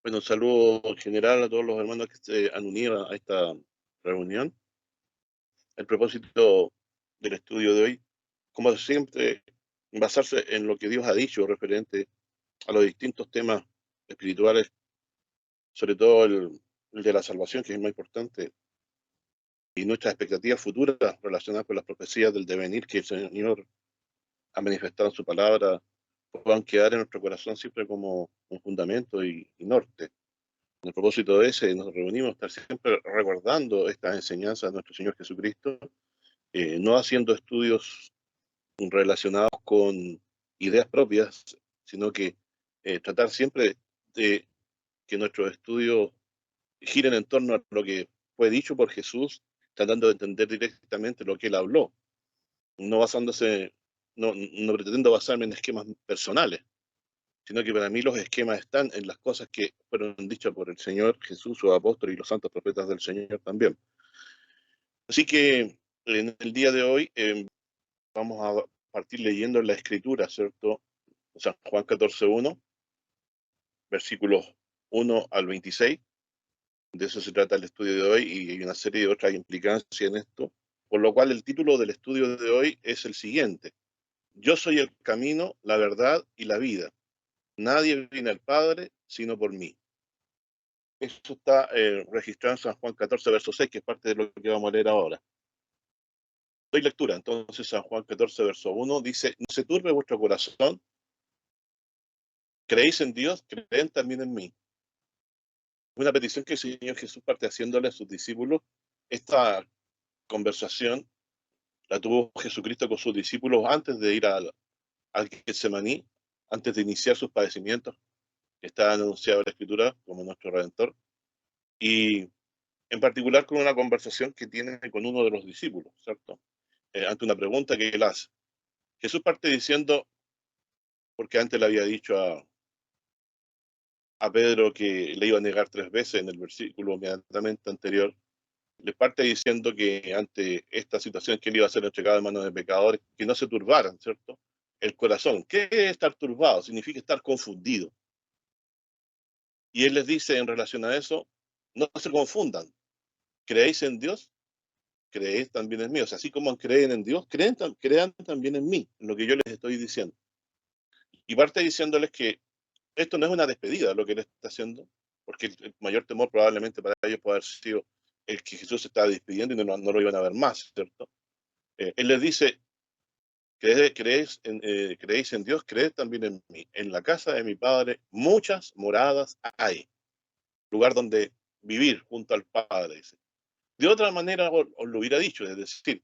Bueno, saludo general a todos los hermanos que se han unido a esta reunión. El propósito del estudio de hoy, como siempre, basarse en lo que Dios ha dicho referente a los distintos temas espirituales, sobre todo el de la salvación, que es más importante, y nuestras expectativas futuras relacionadas con las profecías del devenir que el Señor ha manifestado en su palabra, puedan quedar en nuestro corazón siempre como un fundamento y norte. Con el propósito de ese, nos reunimos estar siempre recordando estas enseñanzas de nuestro Señor Jesucristo, no haciendo estudios relacionados con ideas propias, sino que tratar siempre de que nuestros estudios giren en torno a lo que fue dicho por Jesús, tratando de entender directamente lo que él habló, no basándose, no pretendo basarme en esquemas personales, sino que para mí los esquemas están en las cosas que fueron dichas por el Señor Jesús, sus apóstoles y los santos profetas del Señor también. Así que en el día de hoy vamos a partir leyendo la Escritura, ¿cierto? San Juan 14:1, versículos 1 al 26. De eso se trata el estudio de hoy y hay una serie de otras implicancias en esto, por lo cual el título del estudio de hoy es el siguiente: Yo soy el camino, la verdad y la vida. Nadie viene al Padre sino por mí. Eso está registrado en San Juan 14, verso 6, que es parte de lo que vamos a leer ahora. Doy lectura. Entonces, San Juan 14, verso 1 dice: No se turbe vuestro corazón, creéis en Dios, creen también en mí. Una petición que el Señor Jesús parte haciéndole a sus discípulos. Esta conversación la tuvo Jesucristo con sus discípulos antes de ir al Getsemaní, antes de iniciar sus padecimientos, que está anunciado en la Escritura como nuestro Redentor, y en particular con una conversación que tiene con uno de los discípulos, ¿cierto? Ante una pregunta que él hace. Jesús parte diciendo, porque antes le había dicho a Pedro que le iba a negar 3 veces en el versículo inmediatamente anterior, le parte diciendo que ante esta situación que él iba a ser entregado en manos de pecadores, que no se turbaran, ¿cierto? El corazón. ¿Qué es estar turbado? Significa estar confundido. Y él les dice en relación a eso, no se confundan. ¿Creéis en Dios? Creéis también en mí. O sea, así como creen en Dios, crean también en mí, en lo que yo les estoy diciendo. Y parte diciéndoles que esto no es una despedida lo que él está haciendo, porque el mayor temor probablemente para ellos puede haber sido el que Jesús se estaba despidiendo y no lo iban a ver más, ¿cierto? Él les dice: creéis en Dios, creed también en mí. En la casa de mi Padre muchas moradas hay, lugar donde vivir junto al Padre, dice. De otra manera os lo hubiera dicho, es decir,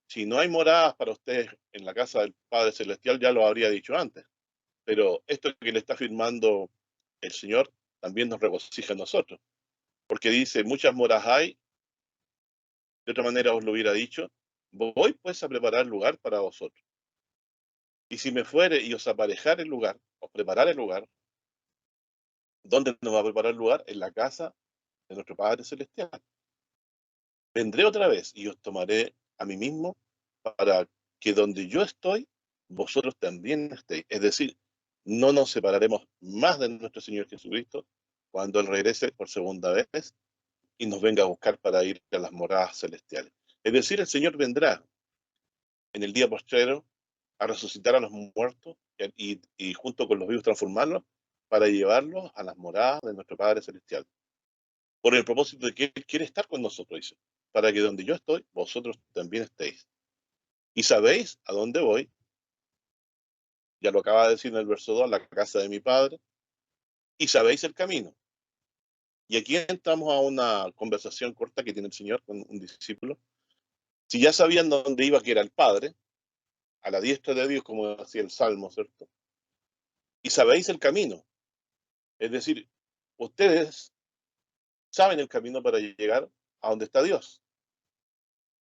si no hay moradas para ustedes en la casa del Padre Celestial, ya lo habría dicho antes. Pero esto que le está afirmando el Señor también nos regocija a nosotros, porque dice: muchas moras hay, de otra manera os lo hubiera dicho, voy pues a preparar lugar para vosotros. Y si me fuere y os aparejar el lugar, os preparar el lugar, ¿dónde nos va a preparar el lugar? En la casa de nuestro Padre Celestial. Vendré otra vez y os tomaré a mí mismo, para que donde yo estoy, vosotros también estéis. Es decir, no nos separaremos más de nuestro Señor Jesucristo cuando Él regrese por segunda vez y nos venga a buscar para ir a las moradas celestiales. Es decir, el Señor vendrá en el día postrero a resucitar a los muertos y junto con los vivos transformarlos para llevarlos a las moradas de nuestro Padre Celestial. Por el propósito de que Él quiere estar con nosotros, dice, para que donde yo estoy, vosotros también estéis. Y sabéis a dónde voy, ya lo acaba de decir en el verso 2, a la casa de mi Padre, y sabéis el camino. Y aquí entramos a una conversación corta que tiene el Señor con un discípulo. Si ya sabían dónde iba, que era el Padre, a la diestra de Dios, como decía el Salmo, ¿cierto? Y sabéis el camino. Es decir, ustedes saben el camino para llegar a donde está Dios.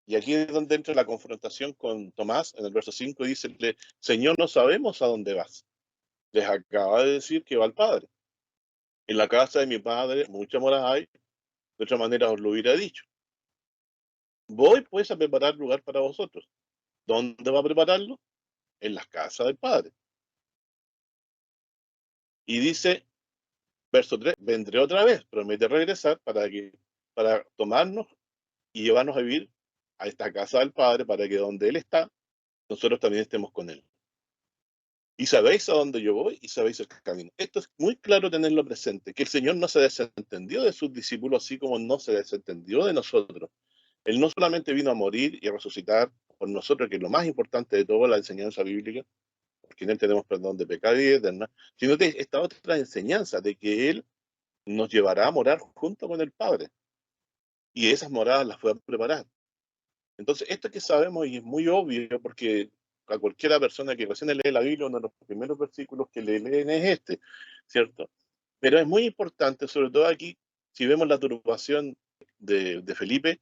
Y aquí es donde entra la confrontación con Tomás en el verso 5 y dice: Señor, no sabemos a dónde vas. Les acaba de decir que va al Padre. En la casa de mi Padre muchas moras hay, de otra manera os lo hubiera dicho. Voy pues a preparar lugar para vosotros. ¿Dónde va a prepararlo? En las casas del Padre. Y dice, Verso 3, vendré otra vez, promete regresar para tomarnos y llevarnos a vivir a esta casa del Padre, para que donde Él está, nosotros también estemos con Él. Y sabéis a dónde yo voy y sabéis el camino. Esto es muy claro tenerlo presente, que el Señor no se desentendió de sus discípulos, así como no se desentendió de nosotros. Él no solamente vino a morir y a resucitar por nosotros, que es lo más importante de toda la enseñanza bíblica, porque en Él tenemos perdón de pecado y vida eterna, sino de esta otra enseñanza de que Él nos llevará a morar junto con el Padre. Y esas moradas las fue a preparar. Entonces, esto que sabemos y es muy obvio, porque a cualquiera persona que recién lee la Biblia, uno de los primeros versículos que le leen es este, ¿cierto? Pero es muy importante, sobre todo aquí, si vemos la turbación de Felipe,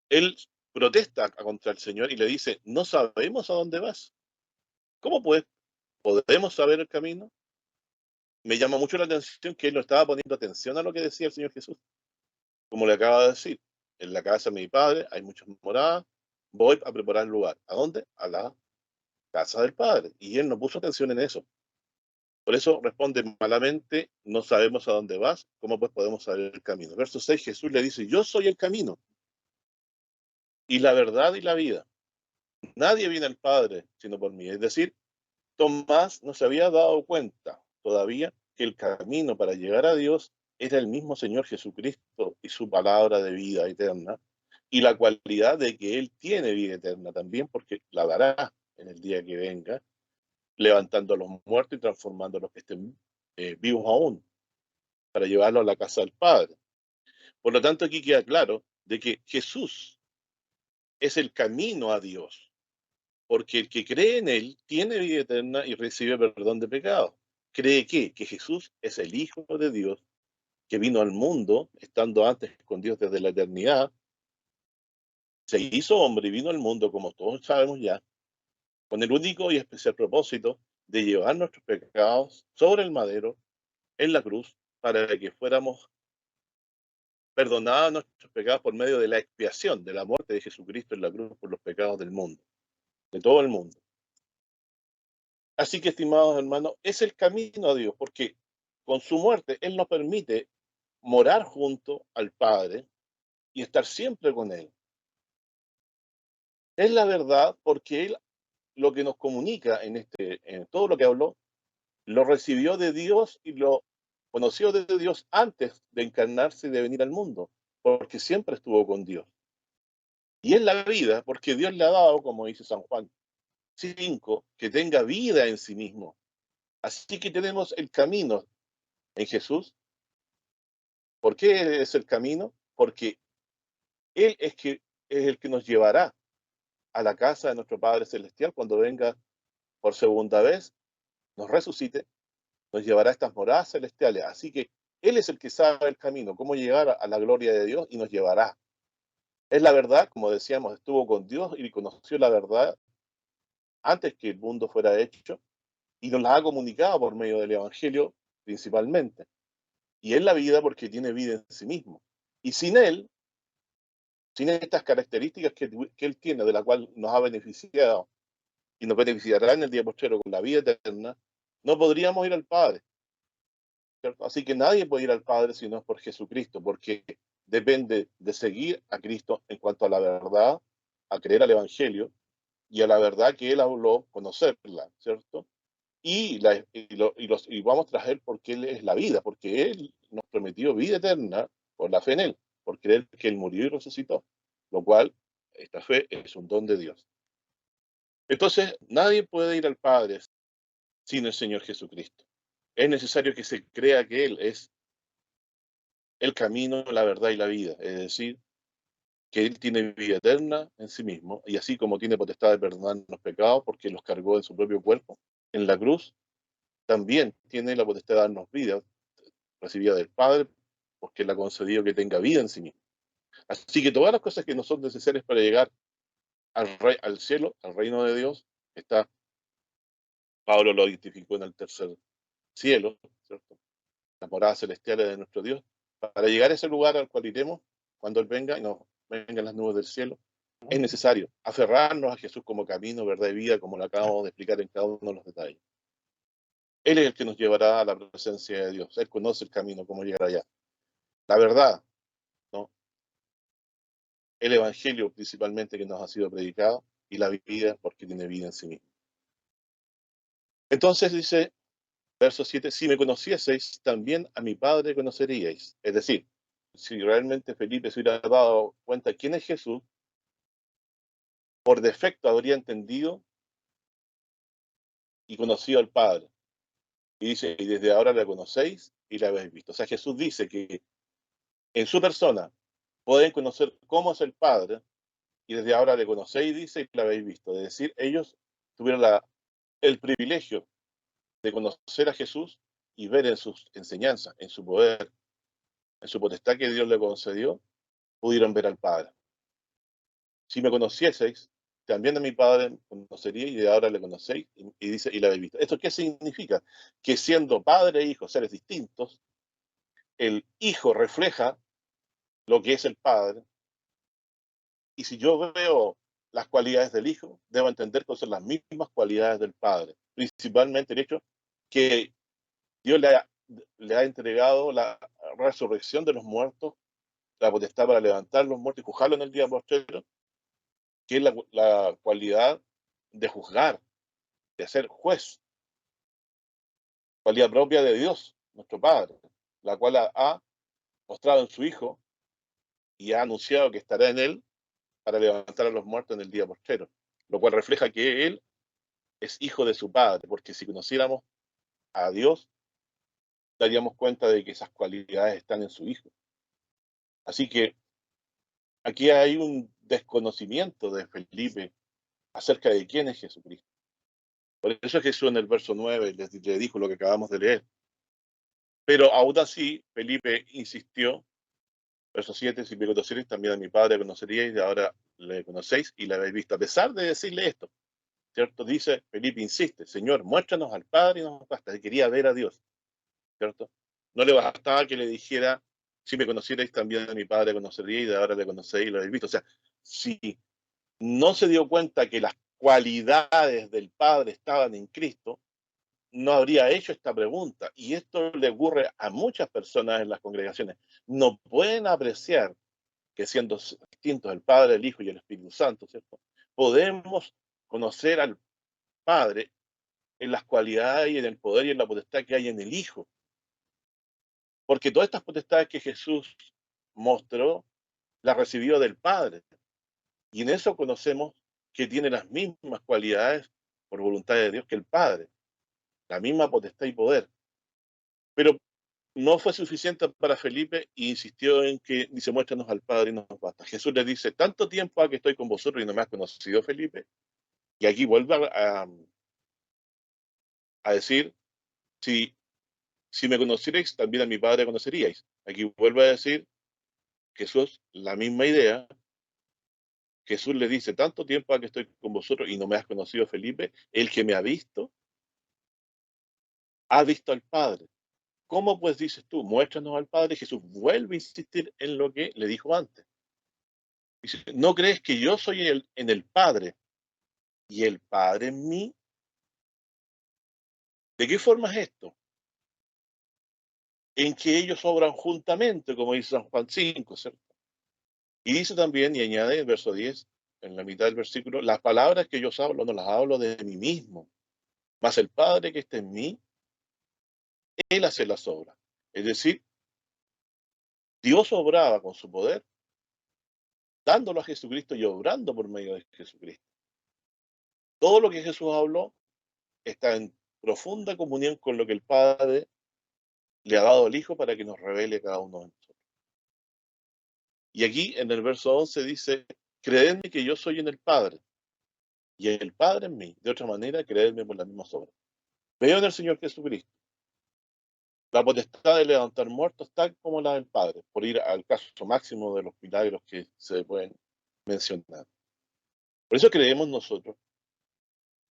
él protesta contra el Señor y le dice, no sabemos a dónde vas. ¿Cómo pues podemos saber el camino? Me llama mucho la atención que él no estaba poniendo atención a lo que decía el Señor Jesús. Como le acaba de decir, en la casa de mi padre hay muchas moradas, voy a preparar el lugar. ¿A dónde? A la casa del Padre. Y él no puso atención en eso. Por eso responde malamente, no sabemos a dónde vas, ¿cómo pues podemos saber el camino? Verso 6, Jesús le dice, yo soy el camino y la verdad y la vida. Nadie viene al Padre sino por mí. Es decir, Tomás no se había dado cuenta todavía que el camino para llegar a Dios era el mismo Señor Jesucristo y su palabra de vida eterna y la cualidad de que Él tiene vida eterna también porque la dará en el día que venga, levantando a los muertos y transformando a los que estén vivos aún, para llevarlos a la casa del Padre. Por lo tanto, aquí queda claro de que Jesús es el camino a Dios, porque el que cree en Él tiene vida eterna y recibe perdón de pecados. ¿Cree que Jesús es el Hijo de Dios, que vino al mundo, estando antes con Dios desde la eternidad, se hizo hombre y vino al mundo, como todos sabemos ya, con el único y especial propósito de llevar nuestros pecados sobre el madero, en la cruz, para que fuéramos perdonados nuestros pecados por medio de la expiación, de la muerte de Jesucristo en la cruz por los pecados del mundo, de todo el mundo. Así que, estimados hermanos, es el camino a Dios, porque con su muerte Él nos permite morar junto al Padre y estar siempre con Él. Es la verdad porque Él lo que nos comunica en todo lo que habló, lo recibió de Dios y lo conoció de Dios antes de encarnarse y de venir al mundo, porque siempre estuvo con Dios. Y es la vida porque Dios le ha dado, como dice San Juan 5, que tenga vida en sí mismo. Así que tenemos el camino en Jesús. ¿Por qué es el camino? Porque Él es el que nos llevará a la casa de nuestro Padre Celestial cuando venga por segunda vez, nos resucite, nos llevará a estas moradas celestiales. Así que Él es el que sabe el camino, cómo llegar a la gloria de Dios y nos llevará. Es la verdad, como decíamos, estuvo con Dios y conoció la verdad antes que el mundo fuera hecho y nos la ha comunicado por medio del Evangelio principalmente. Y es la vida porque tiene vida en sí mismo. Y sin Él, sin estas características que Él tiene, de la cual nos ha beneficiado y nos beneficiará en el día postrero con la vida eterna, no podríamos ir al Padre, ¿cierto? Así que nadie puede ir al Padre si no es por Jesucristo, porque depende de seguir a Cristo en cuanto a la verdad, a creer al Evangelio y a la verdad que Él habló, conocerla, ¿cierto? Y vamos tras Él porque Él es la vida, porque Él nos prometió vida eterna por la fe en Él, por creer que Él murió y resucitó, lo cual esta fe es un don de Dios. Entonces, nadie puede ir al Padre sin el Señor Jesucristo. Es necesario que se crea que Él es el camino, la verdad y la vida, es decir, que Él tiene vida eterna en sí mismo, y así como tiene potestad de perdonar los pecados porque los cargó en su propio cuerpo, en la cruz, también tiene la potestad de darnos vida, recibida del Padre, porque Él ha concedido que tenga vida en sí mismo. Así que todas las cosas que no son necesarias para llegar al cielo, al reino de Dios, está, Pablo lo identificó en el tercer cielo, ¿cierto? Las moradas celestiales de nuestro Dios, para llegar a ese lugar al cual iremos cuando Él venga y nos vengan las nubes del cielo, es necesario aferrarnos a Jesús como camino, verdad y vida, como lo acabamos de explicar en cada uno de los detalles. Él es el que nos llevará a la presencia de Dios. Él conoce el camino, cómo llegar allá. La verdad, ¿no? El evangelio principalmente que nos ha sido predicado y la vida porque tiene vida en sí mismo. Entonces dice, verso 7, si me conocieseis, también a mi Padre conoceríais. Es decir, si realmente Felipe se hubiera dado cuenta quién es Jesús, por defecto habría entendido y conocido al Padre. Y dice, y desde ahora la conocéis y la habéis visto. O sea, Jesús dice que en su persona pueden conocer cómo es el Padre y desde ahora le conocéis, dice, y la habéis visto. Es decir, ellos tuvieron el privilegio de conocer a Jesús y ver en sus enseñanzas, en su poder, en su potestad que Dios le concedió, pudieron ver al Padre. Si me conocieseis, también a mi Padre conocería y de ahora le conocéis, y dice, y la habéis visto. ¿Esto qué significa? Que siendo padre e hijo, seres distintos, el hijo refleja lo que es el padre, y si yo veo las cualidades del hijo, debo entender que son las mismas cualidades del padre, principalmente el hecho que Dios le ha entregado la resurrección de los muertos, la potestad para levantar los muertos y juzgarlos en el día postrero, que es la cualidad de juzgar, de ser juez, cualidad propia de Dios, nuestro Padre, la cual ha mostrado en su Hijo y ha anunciado que estará en él para levantar a los muertos en el día postrero, lo cual refleja que él es hijo de su Padre, porque si conociéramos a Dios, daríamos cuenta de que esas cualidades están en su Hijo. Así que aquí hay un desconocimiento de Felipe acerca de quién es Jesucristo. Por eso Jesús en el verso 9 le dijo lo que acabamos de leer. Pero aún así, Felipe insistió, verso 7, si me conocierais, también a mi Padre conoceríais, y ahora le conocéis y le habéis visto. A pesar de decirle esto, ¿cierto? Dice, Felipe insiste, Señor, muéstranos al Padre y nos basta. Él quería ver a Dios, ¿cierto? No le bastaba que le dijera, si me conocierais, también a mi Padre conoceríais, y ahora le conocéis y lo habéis visto. O sea, si no se dio cuenta que las cualidades del Padre estaban en Cristo, no habría hecho esta pregunta. Y esto le ocurre a muchas personas en las congregaciones. No pueden apreciar que siendo distintos el Padre, el Hijo y el Espíritu Santo, ¿cierto? Podemos conocer al Padre en las cualidades y en el poder y en la potestad que hay en el Hijo. Porque todas estas potestades que Jesús mostró, las recibió del Padre. Y en eso conocemos que tiene las mismas cualidades por voluntad de Dios que el Padre, la misma potestad y poder. Pero no fue suficiente para Felipe e insistió en que dice, muéstranos al Padre y nos basta. Jesús le dice, tanto tiempo ha que estoy con vosotros y no me has conocido, Felipe. Y aquí vuelve a decir, si, si me conocierais, también a mi Padre conoceríais. Aquí vuelve a decir Jesús la misma idea. Jesús le dice, tanto tiempo ha que estoy con vosotros y no me has conocido, Felipe. El que me ha visto al Padre. ¿Cómo pues dices tú? Muéstranos al Padre. Jesús vuelve a insistir en lo que le dijo antes. Dice, ¿no crees que yo soy en el Padre y el Padre en mí? ¿De qué forma es esto? En que ellos obran juntamente, como dice San Juan 5, ¿cierto? Y dice también, y añade en el verso 10, en la mitad del versículo, las palabras que yo hablo no las hablo de mí mismo, mas el Padre que está en mí, Él hace las obras. Es decir, Dios obraba con su poder, dándolo a Jesucristo y obrando por medio de Jesucristo. Todo lo que Jesús habló está en profunda comunión con lo que el Padre le ha dado al Hijo para que nos revele cada uno de nosotros. Y aquí en el verso 11 dice, creedme que yo soy en el Padre y el Padre en mí. De otra manera, creedme por las mismas obras. Veo en el Señor Jesucristo la potestad de levantar muertos tal como la del Padre, por ir al caso máximo de los milagros que se pueden mencionar. Por eso creemos nosotros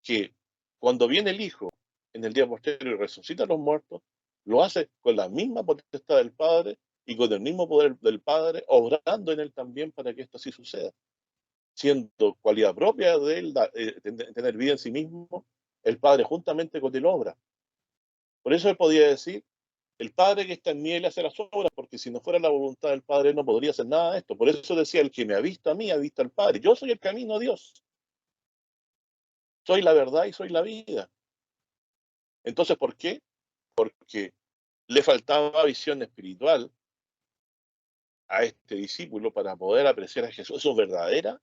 que cuando viene el Hijo en el día posterior y resucita a los muertos, lo hace con la misma potestad del Padre y con el mismo poder del Padre, obrando en él también para que esto así suceda. Siendo cualidad propia de él, tener vida en sí mismo, el Padre juntamente con él obra. Por eso él podía decir, el Padre que está en mí, él hace las obras, porque si no fuera la voluntad del Padre, él no podría hacer nada de esto. Por eso decía, el que me ha visto a mí, ha visto al Padre. Yo soy el camino a Dios. Soy la verdad y soy la vida. Entonces, ¿por qué? Porque le faltaba visión espiritual a este discípulo para poder apreciar a Jesús, su verdadera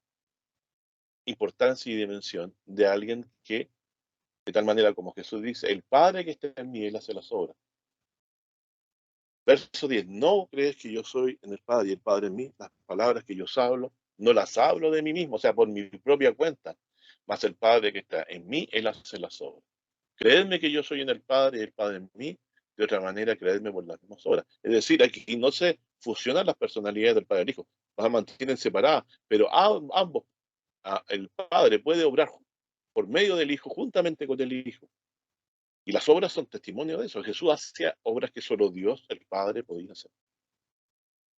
importancia y dimensión de alguien que, de tal manera como Jesús dice, el Padre que está en mí, él hace las obras. Verso 10, no crees que yo soy en el Padre y el Padre en mí, las palabras que yo hablo, no las hablo de mí mismo, o sea, por mi propia cuenta, mas el Padre que está en mí, él hace las obras. Creedme que yo soy en el Padre y el Padre en mí, de otra manera creedme por las mismas obras. Es decir, aquí no se fusionan las personalidades del Padre y del Hijo, las mantienen separadas, pero ambos, el Padre puede obrar por medio del Hijo juntamente con el Hijo. Y las obras son testimonio de eso. Jesús hacía obras que solo Dios, el Padre, podía hacer.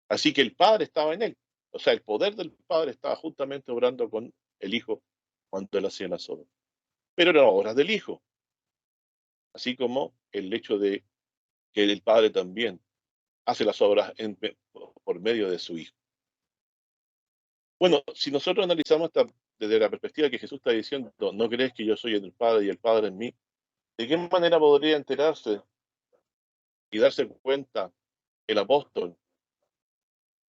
Así que el Padre estaba en él. O sea, el poder del Padre estaba juntamente obrando con el Hijo cuando él hacía las obras. Pero eran obras del Hijo. Así como el hecho de que el Padre también hace las obras por medio de su Hijo. Bueno, si nosotros analizamos desde la perspectiva que Jesús está diciendo, no crees que yo soy en el Padre y el Padre en mí, ¿de qué manera podría enterarse y darse cuenta el apóstol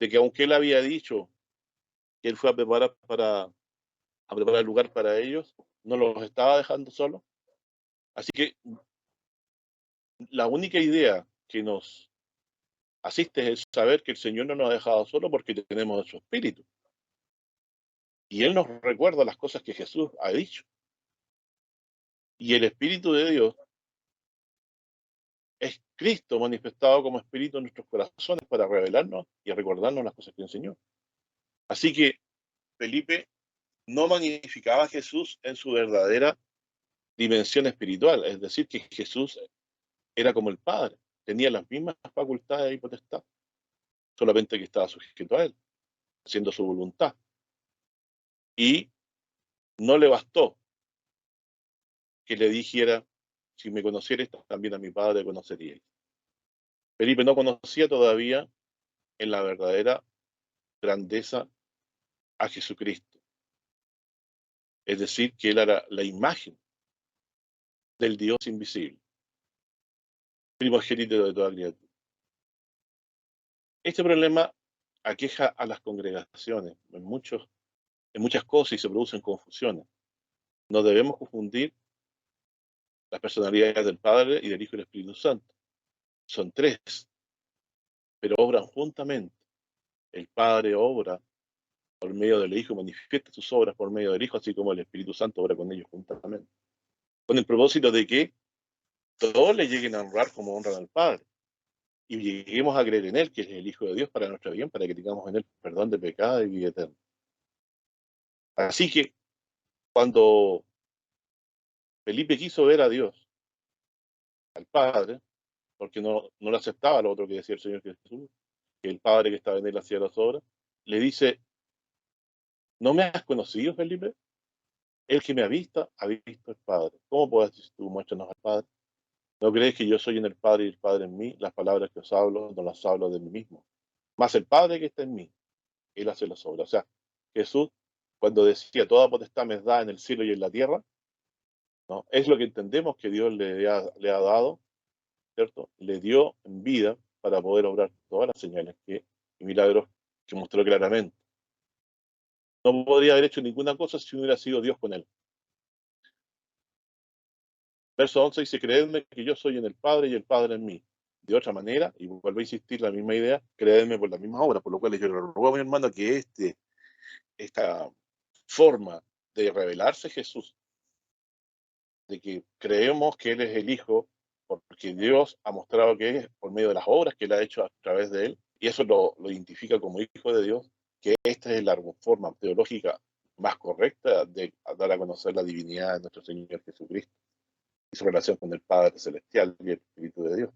de que aunque él había dicho que él fue a preparar el lugar para ellos, no los estaba dejando solos? Así que la única idea que nos asiste es saber que el Señor no nos ha dejado solos porque tenemos su Espíritu. Y Él nos recuerda las cosas que Jesús ha dicho. Y el Espíritu de Dios es Cristo manifestado como Espíritu en nuestros corazones para revelarnos y recordarnos las cosas que enseñó. Así que Felipe no magnificaba a Jesús en su verdadera dimensión espiritual, es decir, que Jesús era como el Padre, tenía las mismas facultades y potestad, solamente que estaba sujeto a Él, haciendo su voluntad. Y no le bastó que le dijera, si me conocierais, también a mi Padre conoceríais. Felipe no conocía todavía en la verdadera grandeza a Jesucristo, es decir, que Él era la imagen del Dios invisible, primogénito de toda criatura. Este problema aqueja a las congregaciones en muchas cosas y se producen confusiones. No debemos confundir las personalidades del Padre y del Hijo y del Espíritu Santo. Son tres, pero obran juntamente. El Padre obra por medio del Hijo, manifiesta sus obras por medio del Hijo, así como el Espíritu Santo obra con ellos juntamente. Con el propósito de que todos le lleguen a honrar como honran al Padre. Y lleguemos a creer en Él, que es el Hijo de Dios para nuestro bien, para que tengamos en Él perdón de pecado y vida eterna. Así que cuando Felipe quiso ver a Dios, al Padre, porque no le aceptaba lo otro que decía el Señor Jesús, que el Padre que estaba en Él hacía las obras, le dice, ¿no me has conocido, Felipe? El que me ha visto al Padre. ¿Cómo puedes decir tú, muéstranos al Padre? ¿No crees que yo soy en el Padre y el Padre en mí? Las palabras que os hablo, no las hablo de mí mismo. Más el Padre que está en mí, Él hace las obras. O sea, Jesús, cuando decía, toda potestad me da en el cielo y en la tierra, ¿no? Es lo que entendemos que Dios le ha dado, ¿cierto? Le dio en vida para poder obrar todas las señales y milagros que mostró claramente. No podría haber hecho ninguna cosa si no hubiera sido Dios con él. Verso 11 dice, creedme que yo soy en el Padre y el Padre en mí. De otra manera, y vuelvo a insistir la misma idea, creedme por la misma obra, por lo cual yo le ruego a mi hermano que esta forma de revelarse Jesús, de que creemos que Él es el Hijo, porque Dios ha mostrado que es por medio de las obras que Él ha hecho a través de Él, y eso lo identifica como Hijo de Dios, que esta es la forma teológica más correcta de dar a conocer la divinidad de nuestro Señor Jesucristo y su relación con el Padre Celestial y el Espíritu de Dios.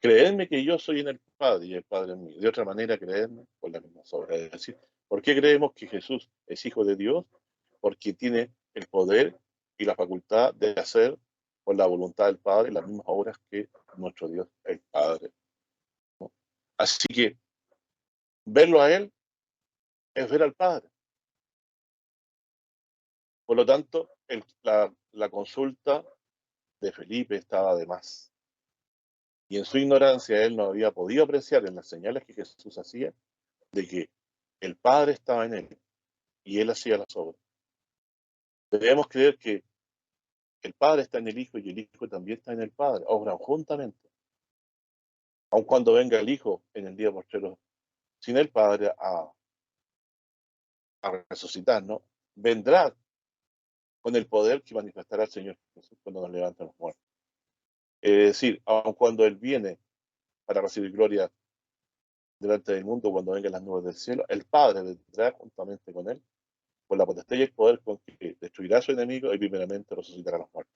Creedme que yo soy en el Padre y el Padre en mí. De otra manera, creedme por las mismas obras. Es decir, ¿por qué creemos que Jesús es Hijo de Dios? Porque tiene el poder y la facultad de hacer por la voluntad del Padre, las mismas obras que nuestro Dios, el Padre, ¿no? Así que verlo a Él es ver al Padre. Por lo tanto, la consulta de Felipe estaba de más. Y en su ignorancia él no había podido apreciar en las señales que Jesús hacía de que el Padre estaba en él y él hacía las obras. Debemos creer que el Padre está en el Hijo y el Hijo también está en el Padre, obran juntamente. Aun cuando venga el Hijo en el día postrero sin el Padre a resucitar, ¿no? Vendrá con el poder que manifestará el Señor Jesús cuando nos levanta los muertos. Es decir, aun cuando Él viene para recibir gloria delante del mundo, cuando vengan las nubes del cielo, el Padre vendrá juntamente con Él, con la potestad y el poder con que destruirá a su enemigo y primeramente resucitará a los muertos.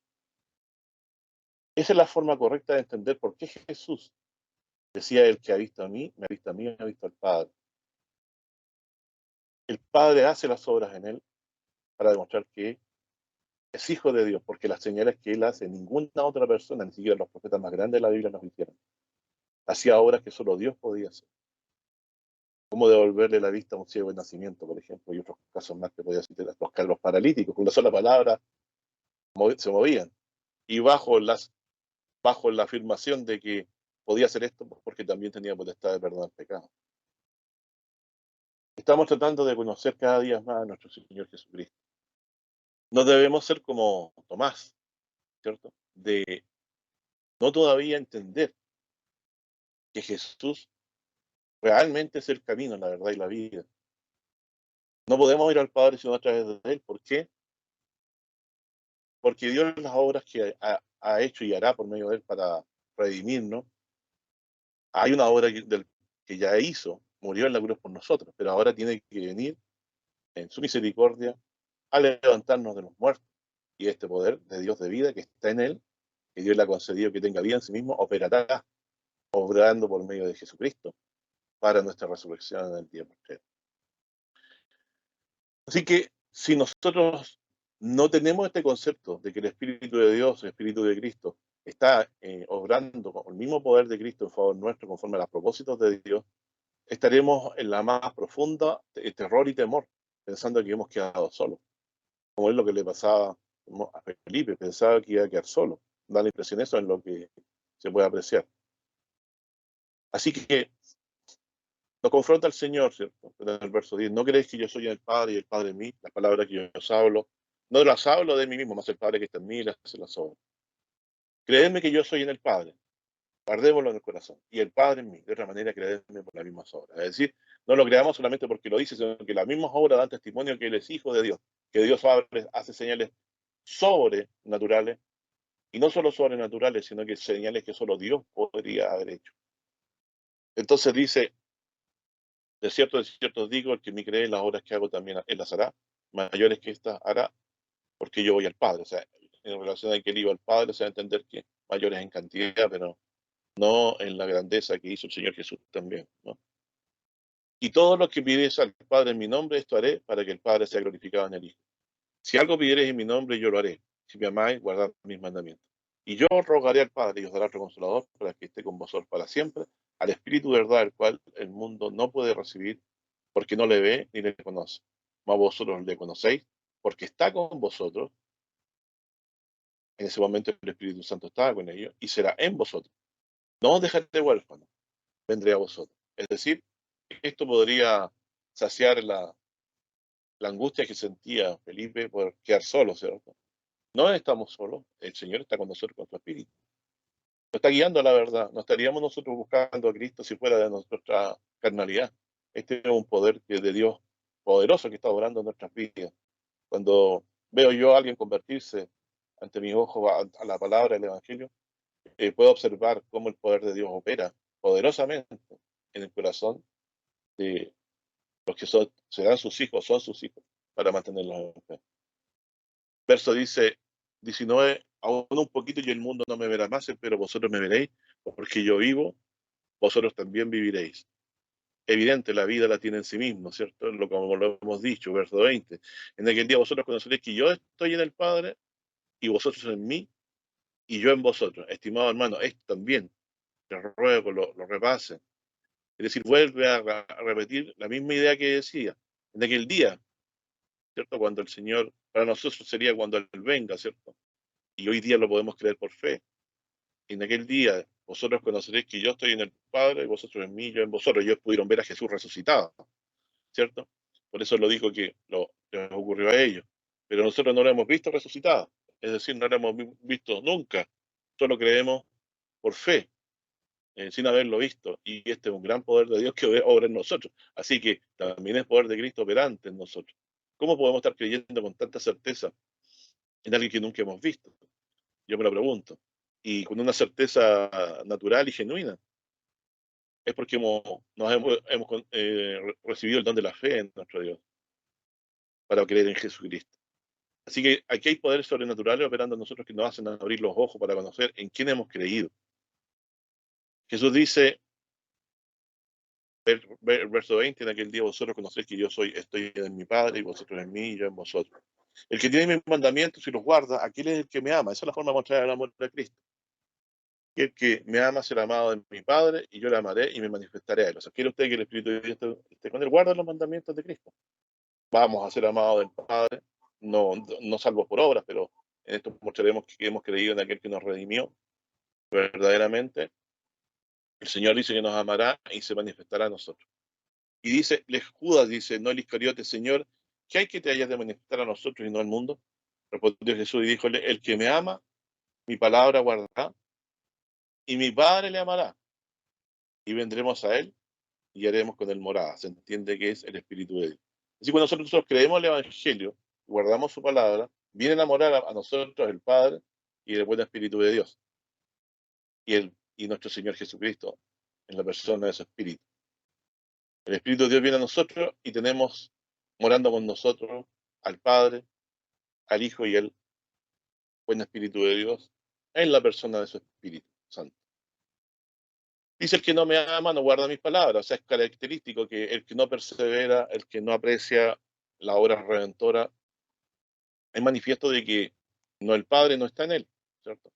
Esa es la forma correcta de entender por qué Jesús decía: el que ha visto a mí, me ha visto a mí, me ha visto al Padre. El Padre hace las obras en Él para demostrar que es hijo de Dios, porque las señales que Él hace, ninguna otra persona, ni siquiera los profetas más grandes de la Biblia, nos hicieron. Hacía obras que solo Dios podía hacer. Como devolverle la vista a un ciego de nacimiento, por ejemplo, y otros casos más que podía citar, los paralíticos, con una sola palabra se movían. Y bajo la afirmación de que podía hacer esto porque también tenía potestad de perdonar pecados. Estamos tratando de conocer cada día más a nuestro Señor Jesucristo. No debemos ser como Tomás, ¿cierto? De no todavía entender que Jesús realmente es el camino, la verdad y la vida. No podemos ir al Padre sino a través de Él. ¿Por qué? Porque Dios, las obras que ha hecho y hará por medio de Él para redimirnos, hay una obra que ya hizo, murió en la cruz por nosotros, pero ahora tiene que venir en su misericordia a levantarnos de los muertos. Y este poder de Dios de vida que está en Él, que Dios le ha concedido que tenga vida en sí mismo, operará, obrando por medio de Jesucristo para nuestra resurrección en el día postrero. Así que si nosotros no tenemos este concepto de que el Espíritu de Dios, el Espíritu de Cristo, está obrando con el mismo poder de Cristo en favor nuestro, conforme a los propósitos de Dios, estaremos en la más profunda terror y temor, pensando que hemos quedado solos, como es lo que le pasaba a Felipe, pensaba que iba a quedar solo. Da la impresión, eso en lo que se puede apreciar. Así que nos confronta el Señor, ¿cierto? En el verso 10, no creéis que yo soy el Padre y el Padre en mí, las palabras que yo os hablo, no las hablo de mí mismo, más el Padre que está en mí las hace las obras. Creedme que yo soy en el Padre, guardémoslo en el corazón, y el Padre en mí, de otra manera creedme por las mismas obras. Es decir, no lo creamos solamente porque lo dice, sino que las mismas obras dan testimonio que Él es Hijo de Dios, que Dios hace señales sobrenaturales, y no solo sobrenaturales, sino que señales que solo Dios podría haber hecho. Entonces dice, de cierto os digo, el que me cree, las obras que hago también él las hará, mayores que estas hará, porque yo voy al Padre. O sea, en relación a que él iba al Padre, se va a entender que mayores en cantidad, pero no en la grandeza que hizo el Señor Jesús también, ¿no? Y todo lo que pides al Padre en mi nombre, esto haré para que el Padre sea glorificado en el Hijo. Si algo pidiereis en mi nombre, yo lo haré. Si me amáis, guardad mis mandamientos. Y yo rogaré al Padre y os dará otro consolador para que esté con vosotros para siempre, al Espíritu de verdad, el cual el mundo no puede recibir porque no le ve ni le conoce. Mas vosotros le conocéis porque está con vosotros. En ese momento el Espíritu Santo estaba con ellos y será en vosotros. No os dejaré huérfanos, vendré a vosotros. Es decir, esto podría saciar la angustia que sentía Felipe por quedar solo, ¿cierto? No estamos solos, el Señor está con nosotros con su Espíritu. Nos está guiando a la verdad. No estaríamos nosotros buscando a Cristo si fuera de nuestra carnalidad. Este es un poder de Dios poderoso que está obrando en nuestras vidas. Cuando veo yo a alguien convertirse ante mis ojos a la palabra del Evangelio, puedo observar cómo el poder de Dios opera poderosamente en el corazón de los que serán sus hijos, son sus hijos, para mantenerlos en fe. Verso dice 19, aún un poquito y el mundo no me verá más, pero vosotros me veréis, porque yo vivo, vosotros también viviréis. Evidente, la vida la tiene en sí mismo, ¿cierto? Como lo hemos dicho, verso 20. En aquel día vosotros conoceréis que yo estoy en el Padre y vosotros en mí, y yo en vosotros. Estimado hermano, esto también, te ruego que lo repasen. Es decir, vuelve a repetir la misma idea que decía en aquel día, ¿cierto? Cuando el Señor, para nosotros sería cuando Él venga, ¿cierto? Y hoy día lo podemos creer por fe. En aquel día vosotros conoceréis que yo estoy en el Padre, y vosotros en mí, yo en vosotros. Ellos pudieron ver a Jesús resucitado, ¿cierto? Por eso lo dijo que lo les ocurrió a ellos. Pero nosotros no lo hemos visto resucitado. Es decir, no lo hemos visto nunca. Solo creemos por fe, sin haberlo visto. Y este es un gran poder de Dios que obra en nosotros. Así que también es poder de Cristo operante en nosotros. ¿Cómo podemos estar creyendo con tanta certeza en alguien que nunca hemos visto? Yo me lo pregunto. Y con una certeza natural y genuina. Es porque hemos recibido el don de la fe en nuestro Dios para creer en Jesucristo. Así que aquí hay poderes sobrenaturales operando en nosotros que nos hacen abrir los ojos para conocer en quién hemos creído. Jesús dice, verso 20, en aquel día vosotros conocéis que yo estoy en mi Padre y vosotros en mí y yo en vosotros. El que tiene mis mandamientos y los guarda, aquel es el que me ama. Esa es la forma de mostrar el amor de Cristo. Y el que me ama será amado de mi Padre y yo le amaré y me manifestaré a él. O sea, quiere usted que el Espíritu de Dios esté con él, guarda los mandamientos de Cristo. Vamos a ser amados del Padre, no salvos por obras, pero en esto mostraremos que hemos creído en aquel que nos redimió verdaderamente. El Señor dice que nos amará y se manifestará a nosotros. Y dice, Judas dice, no el Iscariote, Señor, ¿qué hay que te hayas de manifestar a nosotros y no al mundo? Respondió Jesús y díjole, el que me ama, mi palabra guardará, y mi Padre le amará, y vendremos a él y haremos con él morada. Se entiende que es el Espíritu de Dios. Así que cuando nosotros creemos el Evangelio, guardamos su palabra, viene a enamorar a nosotros el Padre y el buen Espíritu de Dios, y nuestro Señor Jesucristo, en la persona de su Espíritu. El Espíritu de Dios viene a nosotros y tenemos morando con nosotros al Padre, al Hijo y al buen Espíritu de Dios en la persona de su Espíritu Santo. Dice el que no me ama no guarda mis palabras. O sea, es característico que el que no persevera, el que no aprecia la obra redentora, es manifiesto de que el Padre no está en él, ¿cierto?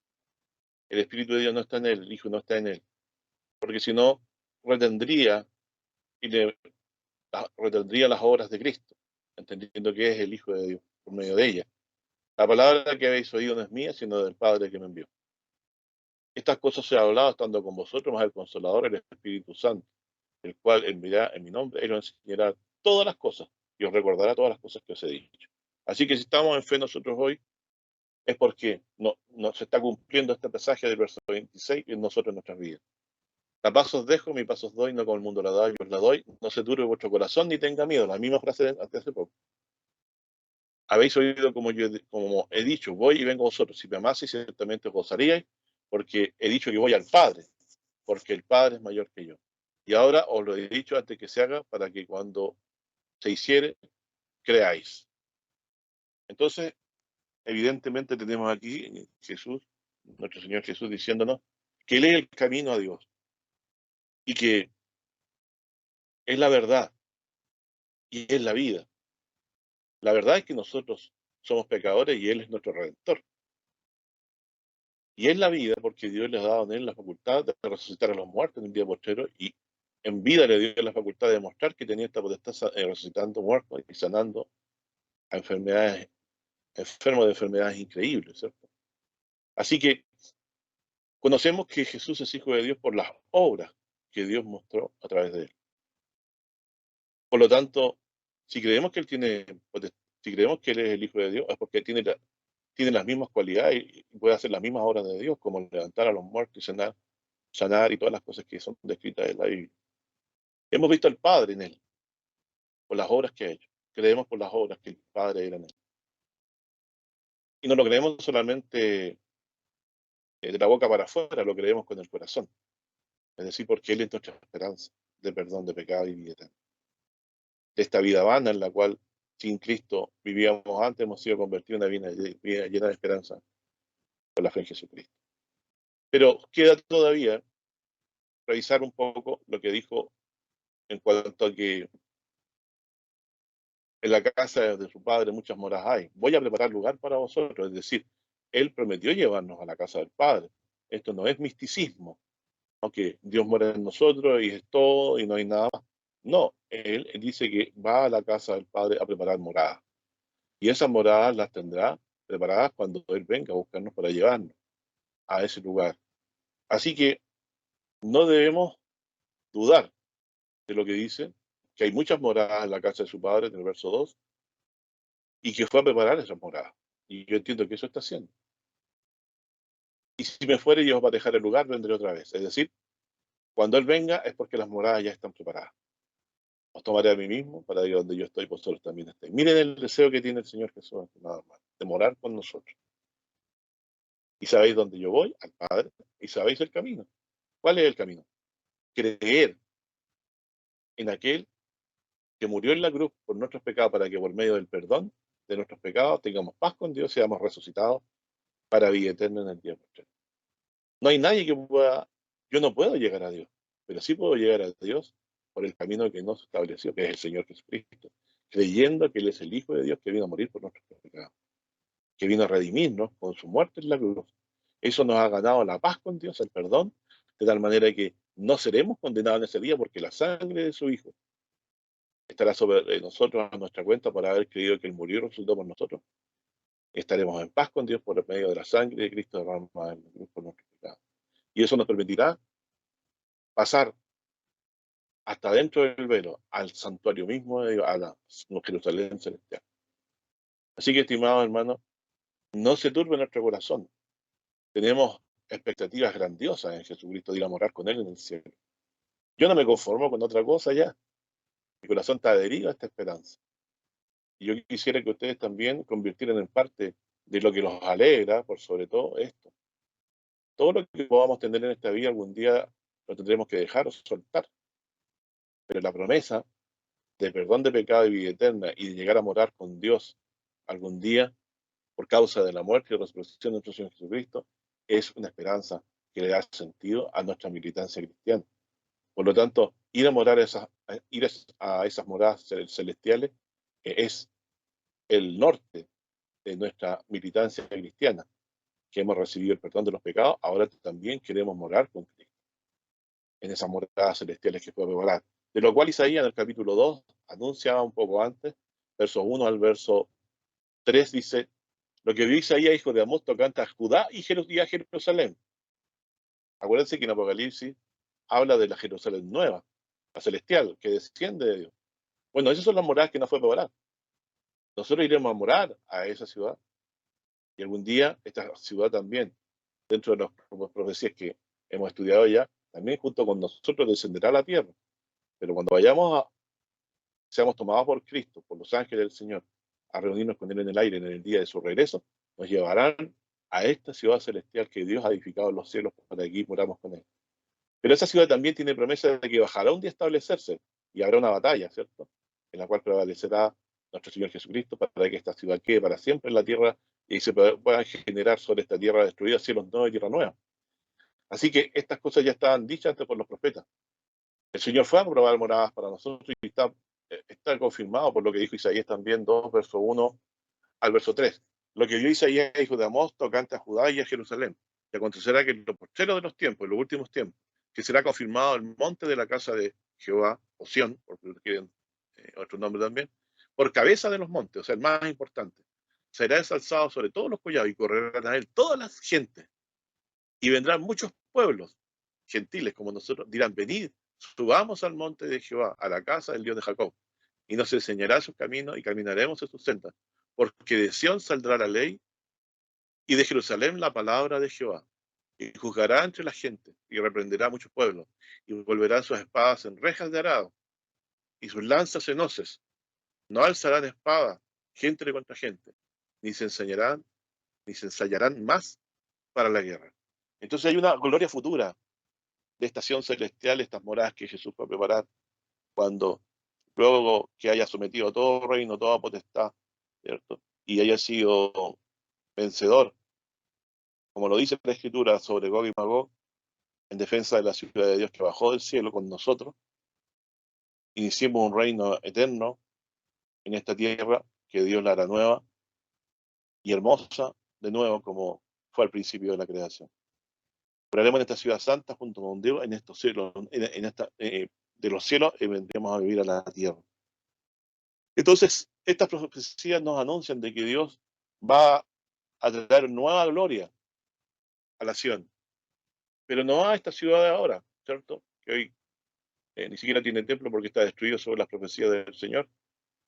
El Espíritu de Dios no está en él, el Hijo no está en él. Porque si no, retendría y retendría las obras de Cristo, entendiendo que es el Hijo de Dios por medio de ella. La palabra que habéis oído no es mía, sino del Padre que me envió. Estas cosas se han hablado estando con vosotros, más el Consolador, el Espíritu Santo, el cual enviará en mi nombre, Él os enseñará todas las cosas y os recordará todas las cosas que os he dicho. Así que si estamos en fe nosotros hoy, es porque no se está cumpliendo este pasaje del verso 26 en nosotros en nuestras vidas. La paz os dejo, mi paz os doy, no como el mundo la da, yo os la doy. No se turbe vuestro corazón ni tenga miedo. La misma frase de hace poco. Habéis oído como he dicho, voy y vengo a vosotros. Si me amaseis, ciertamente os gozaríais, porque he dicho que voy al Padre, porque el Padre es mayor que yo. Y ahora os lo he dicho antes que se haga, para que cuando se hiciere, creáis. Entonces, evidentemente tenemos aquí Jesús, nuestro Señor Jesús, diciéndonos que Él es el camino a Dios y que es la verdad y es la vida. La verdad es que nosotros somos pecadores y Él es nuestro Redentor. Y es la vida porque Dios les ha dado a Él la facultad de resucitar a los muertos en un día postrero y en vida le dio la facultad de demostrar que tenía esta potestad resucitando muertos y sanando a enfermos de enfermedades increíbles, ¿cierto? Así que conocemos que Jesús es Hijo de Dios por las obras que Dios mostró a través de Él. Por lo tanto, si creemos que Él si creemos que Él es el Hijo de Dios, es porque tiene las mismas cualidades y puede hacer las mismas obras de Dios, como levantar a los muertos y sanar y todas las cosas que son descritas en la Biblia. Hemos visto al Padre en Él, por las obras que ha hecho. Creemos por las obras que el Padre era en Él. Y no lo creemos solamente de la boca para afuera, lo creemos con el corazón. Es decir, porque Él es nuestra esperanza de perdón de pecado y vida eterna. De esta vida vana en la cual sin Cristo vivíamos antes, hemos sido convertidos en una vida llena de esperanza por la fe en Jesucristo. Pero queda todavía revisar un poco lo que dijo en cuanto a que en la casa de su padre muchas moras hay. Voy a preparar lugar para vosotros, es decir, Él prometió llevarnos a la casa del Padre. Esto no es misticismo, ¿no? Que Dios muere en nosotros y es todo y no hay nada más. No, Él dice que va a la casa del Padre a preparar moradas. Y esas moradas las tendrá preparadas cuando Él venga a buscarnos para llevarnos a ese lugar. Así que no debemos dudar de lo que dice, que hay muchas moradas en la casa de su Padre, en el verso 2, y que fue a preparar esas moradas. Y yo entiendo que eso está haciendo. Y si me fuere y os va a dejar el lugar, vendré otra vez. Es decir, cuando Él venga es porque las moradas ya están preparadas. Os tomaré a mí mismo para ir donde yo estoy, vosotros también estéis. Miren el deseo que tiene el Señor Jesús, nada más, de morar con nosotros. Y sabéis dónde yo voy, al Padre, y sabéis el camino. ¿Cuál es el camino? Creer en aquel que murió en la cruz por nuestros pecados para que por medio del perdón de nuestros pecados tengamos paz con Dios y seamos resucitados para vida eterna en el día posterior. No hay nadie que pueda, yo no puedo llegar a Dios, pero sí puedo llegar a Dios por el camino que nos estableció, que es el Señor Jesucristo, creyendo que Él es el Hijo de Dios que vino a morir por nuestros pecados, que vino a redimirnos con su muerte en la cruz. Eso nos ha ganado la paz con Dios, el perdón, de tal manera que no seremos condenados en ese día porque la sangre de su Hijo estará sobre nosotros a nuestra cuenta por haber creído que Él murió y resucitó por nosotros. Estaremos en paz con Dios por medio de la sangre de Cristo derramada en la cruz por nuestros pecados. Y eso nos permitirá pasar hasta dentro del velo, al santuario mismo, a la Jerusalén celestial. Así que, estimados hermanos, no se turbe nuestro corazón. Tenemos expectativas grandiosas en Jesucristo de ir a morar con Él en el cielo. Yo no me conformo con otra cosa ya. Mi corazón está adherido a esta esperanza. Y yo quisiera que ustedes también convirtieran en parte de lo que los alegra, por sobre todo esto. Todo lo que podamos tener en esta vida algún día lo tendremos que dejar o soltar. Pero la promesa de perdón de pecado y vida eterna y de llegar a morar con Dios algún día por causa de la muerte y resurrección de nuestro Señor Jesucristo es una esperanza que le da sentido a nuestra militancia cristiana. Por lo tanto, ir a esas moradas celestiales es el norte de nuestra militancia cristiana, que hemos recibido el perdón de los pecados, ahora también queremos morar con Cristo en esas moradas celestiales que fue preparar. De lo cual Isaías en el capítulo 2 anunciaba un poco antes, verso 1 al verso 3 dice, lo que vio Isaías, hijo de Amós, tocante a Judá y a Jerusalén. Acuérdense que en Apocalipsis habla de la Jerusalén nueva, la celestial, que desciende de Dios. Bueno, esas son las moradas que no fue preparar. Nosotros iremos a morar a esa ciudad y algún día esta ciudad también, dentro de las profecías que hemos estudiado ya, también junto con nosotros descenderá a la tierra. Pero cuando seamos tomados por Cristo, por los ángeles del Señor, a reunirnos con Él en el aire en el día de su regreso, nos llevarán a esta ciudad celestial que Dios ha edificado en los cielos para que aquí moramos con Él. Pero esa ciudad también tiene promesa de que bajará un día a establecerse y habrá una batalla, ¿cierto? En la cual prevalecerá nuestro Señor Jesucristo para que esta ciudad quede para siempre en la tierra y se puedan generar sobre esta tierra destruida cielos nuevos y tierra nueva. Así que estas cosas ya estaban dichas antes por los profetas. El Señor fue a probar moradas para nosotros y está confirmado por lo que dijo Isaías también 2, verso 1 al verso 3. Lo que vio Isaías, hijo de Amós, tocante a Judá y a Jerusalén. Y acontecerá que en los postreros de los tiempos, en los últimos tiempos, que será confirmado el monte de la casa de Jehová, o Sión, porque quieren otro nombre también, por cabeza de los montes, o sea, el más importante. Será ensalzado sobre todos los collados y correrán a él todas las gentes. Y vendrán muchos pueblos, gentiles como nosotros, dirán, venid, subamos al monte de Jehová, a la casa del Dios de Jacob, y nos enseñará su camino y caminaremos en sus sendas, porque de Sión saldrá la ley y de Jerusalén la palabra de Jehová. Y juzgará entre la gente y reprenderá a muchos pueblos, y volverán sus espadas en rejas de arado y sus lanzas en hoces. No alzarán espada gente contra gente, ni se enseñarán, ni se ensayarán más para la guerra. Entonces hay una gloria futura de estación celestial, estas moradas que Jesús va a preparar cuando luego que haya sometido todo reino, toda potestad, ¿cierto? Y haya sido vencedor, como lo dice la Escritura sobre Gog y Magog, en defensa de la ciudad de Dios que bajó del cielo con nosotros, iniciemos un reino eterno en esta tierra que Dios la hará nueva y hermosa, de nuevo, como fue al principio de la creación. Moraremos en esta ciudad santa junto con Dios en estos cielos, de los cielos y vendremos a vivir a la tierra. Entonces, estas profecías nos anuncian de que Dios va a traer nueva gloria a la Sion, pero no a esta ciudad de ahora, ¿cierto? Que hoy ni siquiera tiene templo porque está destruido sobre las profecías del Señor,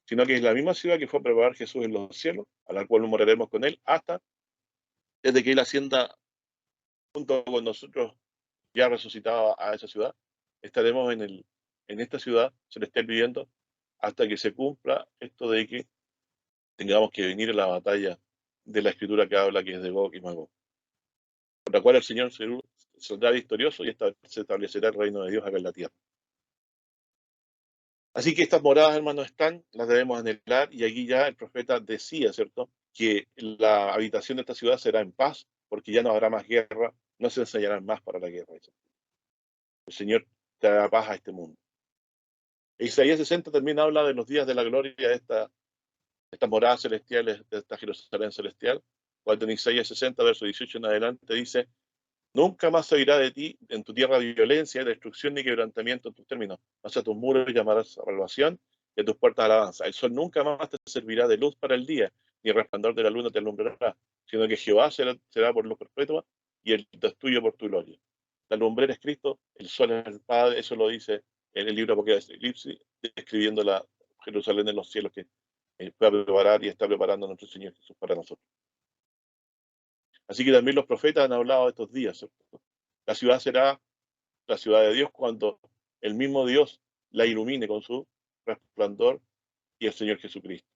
sino que es la misma ciudad que fue a preparar Jesús en los cielos, a la cual moraremos con Él hasta desde que Él ascienda junto con nosotros ya resucitado a esa ciudad. Estaremos en esta ciudad celestial viviendo hasta que se cumpla esto de que tengamos que venir a la batalla de la escritura que habla que es de Gog y Magog, por la cual el Señor saldrá victorioso y se establecerá el reino de Dios acá en la tierra. Así que estas moradas, hermanos, las debemos anhelar, y aquí ya el profeta decía, ¿cierto?, que la habitación de esta ciudad será en paz, porque ya no habrá más guerra, no se enseñarán más para la guerra. El Señor traerá paz a este mundo. Isaías 60 también habla de los días de la gloria de estas moradas celestiales, de esta Jerusalén celestial, cuando en Isaías 60, verso 18 en adelante, dice: nunca más se oirá de ti en tu tierra violencia, destrucción ni quebrantamiento en tus términos. Mas a tus muros llamarás salvación y a tus puertas alabanza. El sol nunca más te servirá de luz para el día, ni el resplandor de la luna te alumbrará, sino que Jehová será por luz perpetua y el tuyo por tu gloria. La lumbrera es Cristo, el sol es el Padre, eso lo dice en el libro Apocalipsis, describiendo la Jerusalén en los cielos que va a preparar y está preparando nuestro Señor Jesús para nosotros. Así que también los profetas han hablado de estos días, ¿cierto? La ciudad será la ciudad de Dios cuando el mismo Dios la ilumine con su resplandor y el Señor Jesucristo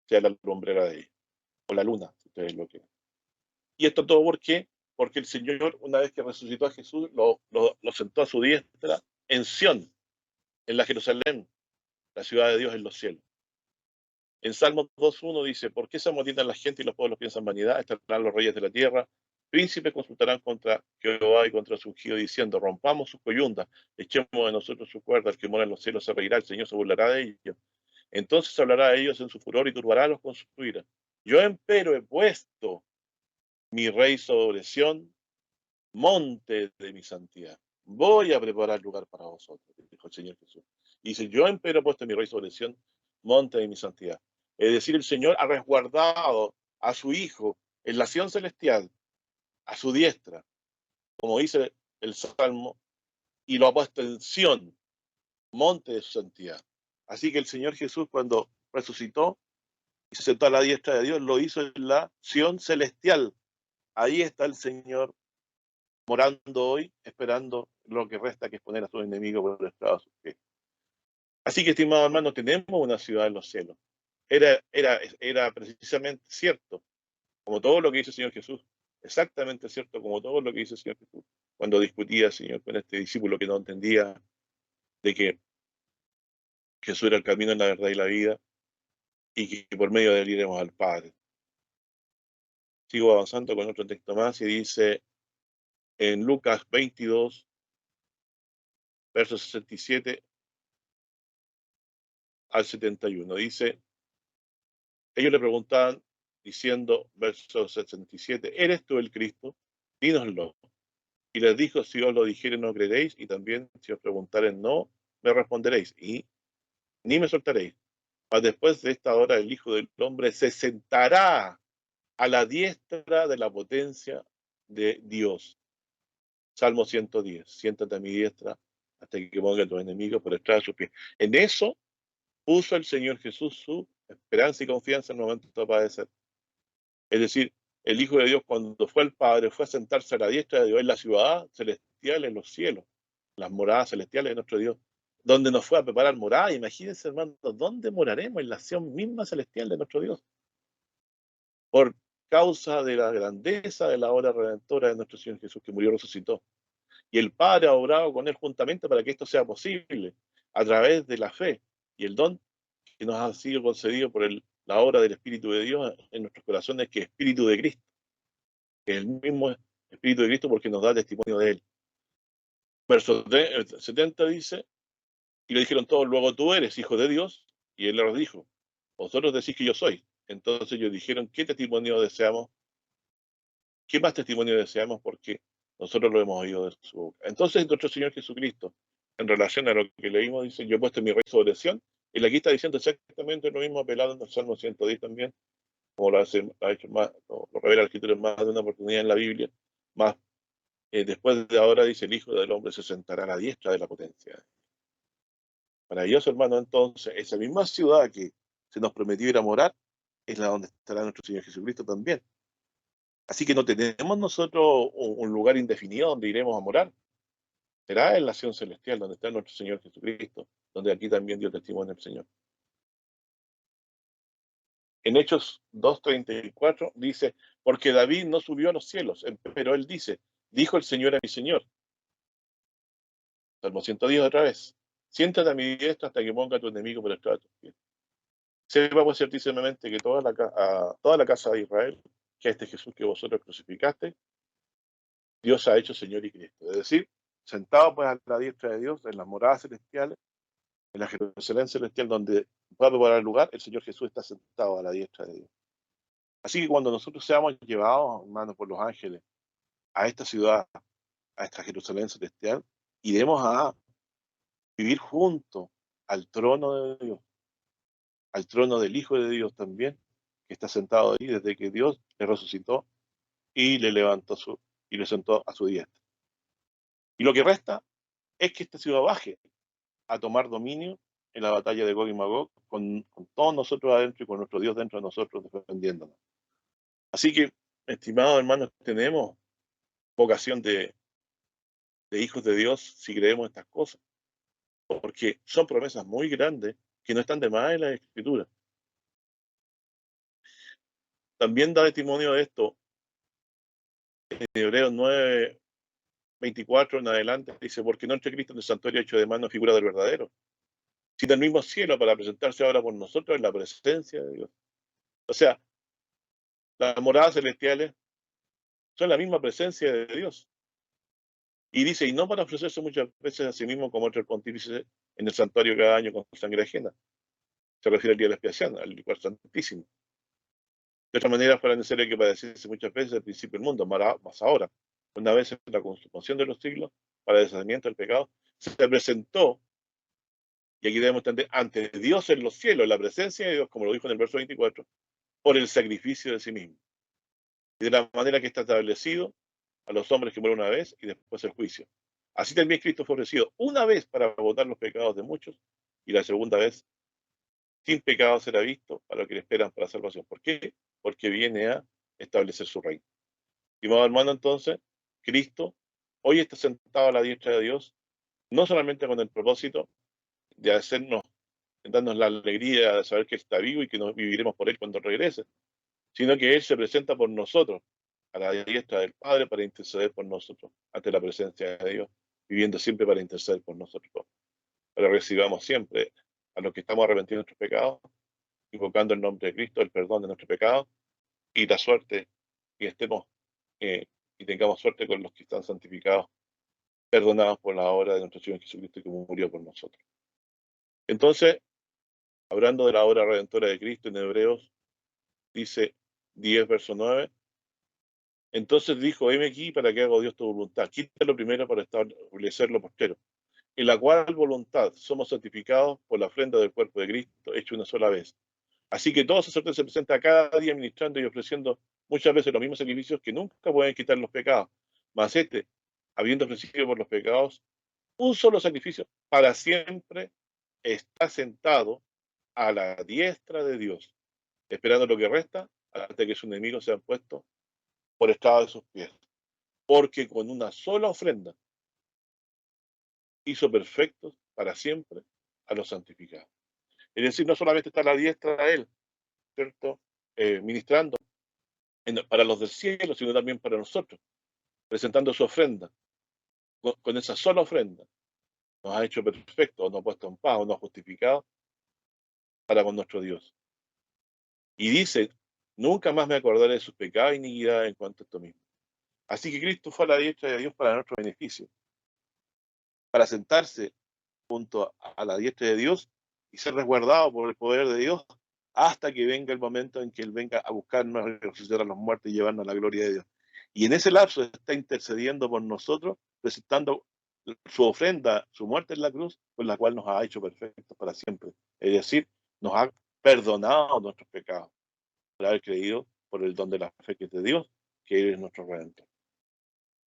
sea la lumbrera de ella, o la luna, si ustedes lo quieren. Y esto todo ¿por qué? Porque el Señor, una vez que resucitó a Jesús, lo sentó a su diestra en Sión, en la Jerusalén, la ciudad de Dios en los cielos. En Salmo 2.1 dice: ¿por qué se amotinan la gente y los pueblos piensan vanidad? Estarán los reyes de la tierra, príncipes consultarán contra Jehová y contra su ungido, diciendo: rompamos sus coyundas, echemos de nosotros su cuerda, el que mora en los cielos se reirá, el Señor se burlará de ellos. Entonces hablará a ellos en su furor y turbarálos con su ira. Yo empero he puesto mi rey sobre Sión, monte de mi santidad. Voy a preparar lugar para vosotros, dijo el Señor Jesús. Y dice: yo empero he puesto mi rey sobre Sión, monte de mi santidad. Es decir, el Señor ha resguardado a su Hijo en la Sión celestial, a su diestra, como dice el Salmo, y lo ha puesto en Sión, monte de su santidad. Así que el Señor Jesús, cuando resucitó y se sentó a la diestra de Dios, lo hizo en la Sión celestial. Ahí está el Señor morando hoy, esperando lo que resta, que es poner a sus enemigos por el estrado de sus pies. Así que, estimados hermanos, tenemos una ciudad en los cielos. Era precisamente cierto, como todo lo que dice el Señor Jesús, exactamente cierto como todo lo que dice el Señor Jesús, cuando discutía el Señor con este discípulo que no entendía de que Jesús era el camino, la verdad y la vida, y que por medio de él iremos al Padre. Sigo avanzando con otro texto más y dice en Lucas 22, versos 67 al 71, dice: ellos le preguntaban diciendo, verso 67, ¿eres tú el Cristo? Dínoslo. Y les dijo: si os lo dijere no creeréis, y también si os preguntaren no me responderéis, y ni me soltaréis. Mas después de esta hora el Hijo del Hombre se sentará a la diestra de la potencia de Dios. Salmo 110, siéntate a mi diestra hasta que ponga a tus enemigos por detrás de sus pies. En eso puso el Señor Jesús su esperanza y confianza en el momento de padecer. Es decir, el Hijo de Dios, cuando fue al Padre, fue a sentarse a la diestra de Dios en la ciudad celestial, en los cielos, las moradas celestiales de nuestro Dios, donde nos fue a preparar morada. Imagínense, hermanos, ¿dónde moraremos? En la acción misma celestial de nuestro Dios. Por causa de la grandeza de la obra redentora de nuestro Señor Jesús, que murió y resucitó. Y el Padre ha obrado con él juntamente para que esto sea posible, a través de la fe y el don que nos ha sido concedido por la obra del Espíritu de Dios en nuestros corazones, que es Espíritu de Cristo, que es el mismo Espíritu de Cristo porque nos da testimonio de él. Verso 70 dice: y le dijeron todos: luego tú eres hijo de Dios. Y él les dijo: vosotros decís que yo soy. Entonces ellos dijeron: ¿qué testimonio deseamos? ¿Qué más testimonio deseamos? Porque nosotros lo hemos oído de su boca. Entonces, nuestro Señor Jesucristo, en relación a lo que leímos, dice, yo he puesto mi rey sobre Sión, y aquí está diciendo exactamente lo mismo, apelado en el Salmo 110 también, como lo ha hecho más, lo revela la Escritura en más de una oportunidad en la Biblia, más después de ahora, dice, el Hijo del Hombre se sentará a la diestra de la potencia. Maravilloso, hermano, entonces, esa misma ciudad que se nos prometió ir a morar, es la donde estará nuestro Señor Jesucristo también. Así que no tenemos nosotros un lugar indefinido donde iremos a morar. Será en la nación celestial, donde está nuestro Señor Jesucristo, donde aquí también dio testimonio el Señor. En Hechos 2:34 dice, porque David no subió a los cielos, pero él dice, dijo el Señor a mi Señor. Salmo 110 otra vez, siéntate a mi diestra hasta que ponga a tu enemigo por estrado de tus pies. Sepa pues certísimamente que toda la casa de Israel, que este Jesús que vosotros crucificaste, Dios ha hecho Señor y Cristo. Es decir, sentado pues a la diestra de Dios en las moradas celestiales, en la Jerusalén celestial donde va a preparar el lugar, el Señor Jesús está sentado a la diestra de Dios. Así que cuando nosotros seamos llevados, hermanos, por los ángeles a esta ciudad, a esta Jerusalén celestial, iremos a vivir junto al trono de Dios, al trono del Hijo de Dios también, que está sentado ahí desde que Dios le resucitó y le levantó y le sentó a su diestra. Y lo que resta es que esta ciudad baje a tomar dominio en la batalla de Gog y Magog, con todos nosotros adentro y con nuestro Dios dentro de nosotros defendiéndonos. Así que, estimados hermanos, tenemos vocación de hijos de Dios si creemos estas cosas, porque son promesas muy grandes que no están de más en la Escritura. También da testimonio de esto en Hebreos 9:24 en adelante, dice, porque no entre Cristo en el santuario hecho de mano figura del verdadero, sino el mismo cielo para presentarse ahora por nosotros en la presencia de Dios. O sea, las moradas celestiales son la misma presencia de Dios. Y dice, y no para ofrecerse muchas veces a sí mismo como otro el pontífice en el santuario cada año con sangre ajena. Se refiere al día de la expiación, al lugar santísimo. De otra manera, fuera necesario que padeciese muchas veces al principio del mundo, más ahora, una vez en la consumación de los siglos, para el deshacimiento del pecado, se presentó, y aquí debemos entender, ante Dios en los cielos, en la presencia de Dios, como lo dijo en el verso 24, por el sacrificio de sí mismo. Y de la manera que está establecido a los hombres que mueren una vez y después el juicio. Así también Cristo fue ofrecido una vez para botar los pecados de muchos, y la segunda vez sin pecado será visto para los que le esperan para salvación. ¿Por qué? Porque viene a establecer su reino. Estimado hermano, entonces, Cristo hoy está sentado a la diestra de Dios, no solamente con el propósito de darnos la alegría de saber que Él está vivo y que nos viviremos por Él cuando regrese, sino que Él se presenta por nosotros, a la diestra del Padre, para interceder por nosotros, ante la presencia de Dios, viviendo siempre para interceder por nosotros, para que recibamos siempre a los que estamos arrepentidos de nuestros pecados, invocando el nombre de Cristo, el perdón de nuestros pecados, y la suerte, y estemos y tengamos suerte con los que están santificados, perdonados por la obra de nuestro Señor Jesucristo que murió por nosotros. Entonces, hablando de la obra redentora de Cristo en Hebreos, dice 10, verso 9, entonces dijo, heme aquí para que haga Dios tu voluntad. Quita lo primero para establecer lo postero. En la cual voluntad somos santificados por la ofrenda del cuerpo de Cristo, hecho una sola vez. Así que todo sacerdote se presenta cada día ministrando y ofreciendo muchas veces los mismos sacrificios que nunca pueden quitar los pecados. Mas este, habiendo ofrecido por los pecados un solo sacrificio, para siempre está sentado a la diestra de Dios, esperando lo que resta hasta que sus enemigos sean puestos por estrado de sus pies. Porque con una sola ofrenda hizo perfectos para siempre a los santificados. Es decir, no solamente está a la diestra de Él, ¿cierto? Ministrando para los del cielo, sino también para nosotros, presentando su ofrenda. Con esa sola ofrenda nos ha hecho perfectos, nos ha puesto en paz, nos ha justificado para con nuestro Dios. Y dice, nunca más me acordaré de sus pecados y iniquidad en cuanto a esto mismo. Así que Cristo fue a la diestra de Dios para nuestro beneficio, para sentarse junto a la diestra de Dios y ser resguardado por el poder de Dios hasta que venga el momento en que Él venga a buscarnos, a resucitar a los muertos y llevarnos a la gloria de Dios. Y en ese lapso está intercediendo por nosotros, presentando su ofrenda, su muerte en la cruz, con la cual nos ha hecho perfectos para siempre. Es decir, nos ha perdonado nuestros pecados por haber creído por el don de la fe que es de Dios, que Él es nuestro Redentor.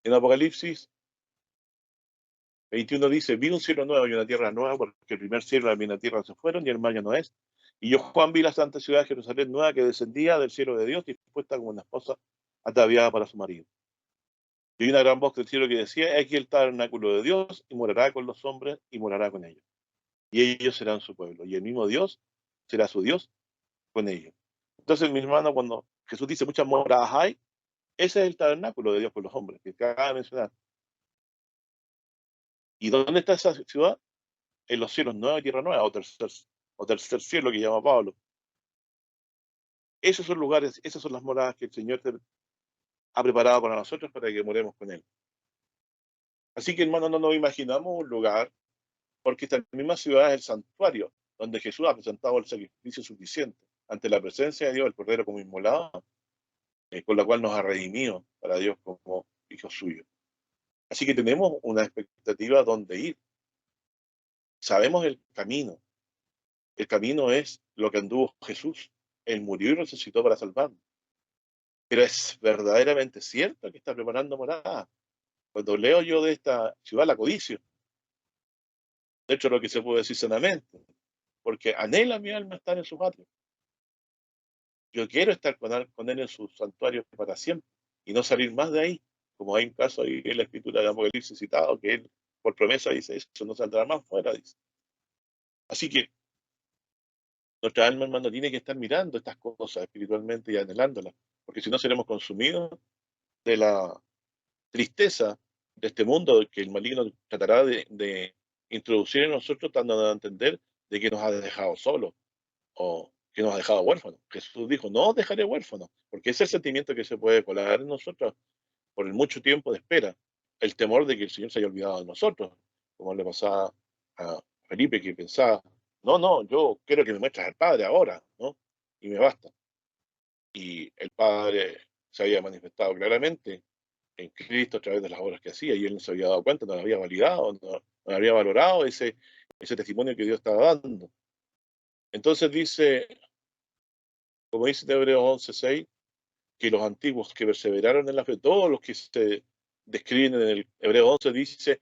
En Apocalipsis 21 dice, vi un cielo nuevo y una tierra nueva, porque el primer cielo y la primera tierra se fueron y el mar ya no es. Y yo, Juan, vi la santa ciudad de Jerusalén nueva que descendía del cielo de Dios, dispuesta como una esposa ataviada para su marido. Y una gran voz del cielo que decía, aquí el tabernáculo de Dios, y morará con los hombres, y morará con ellos. Y ellos serán su pueblo, y el mismo Dios será su Dios con ellos. Entonces, mi hermano, cuando Jesús dice muchas moradas hay, ese es el tabernáculo de Dios con los hombres, que acaba de mencionar. ¿Y dónde está esa ciudad? En los cielos nueva y tierra nueva, o tercer cielo que llama Pablo. Esos son lugares, esas son las moradas que el Señor ha preparado para nosotros para que moremos con Él. Así que, hermano, no nos imaginamos un lugar, porque esta misma ciudad es el santuario, donde Jesús ha presentado el sacrificio suficiente ante la presencia de Dios, el Cordero como inmolado, con la cual nos ha redimido para Dios como hijos suyos. Así que tenemos una expectativa donde ir. Sabemos el camino. El camino es lo que anduvo Jesús. Él murió y resucitó para salvarnos. Pero es verdaderamente cierto que está preparando morada. Cuando leo yo de esta ciudad, la codicio. De hecho, lo que se puede decir sanamente. Porque anhela mi alma estar en su patria. Yo quiero estar con él en su santuario para siempre y no salir más de ahí. Como hay un caso ahí en la escritura de Apocalipsis citado, que él por promesa dice eso, no saldrá más fuera, dice. Así que nuestra alma, hermano, tiene que estar mirando estas cosas espiritualmente y anhelándolas, porque si no seremos consumidos de la tristeza de este mundo que el maligno tratará de introducir en nosotros, dando a entender de que nos ha dejado solos o que nos ha dejado huérfanos. Jesús dijo, no os dejaré huérfanos, porque ese es el sentimiento que se puede colar en nosotros por el mucho tiempo de espera, el temor de que el Señor se haya olvidado de nosotros, como le pasaba a Felipe, que pensaba, no, no, yo quiero que me muestres al Padre ahora, ¿no? Y me basta. Y el Padre se había manifestado claramente en Cristo a través de las obras que hacía, y él no se había dado cuenta, no lo había validado, no había valorado ese testimonio que Dios estaba dando. Entonces dice, como dice en Hebreos 11:6, que los antiguos que perseveraron en la fe, todos los que se describen en el Hebreo 11, dice,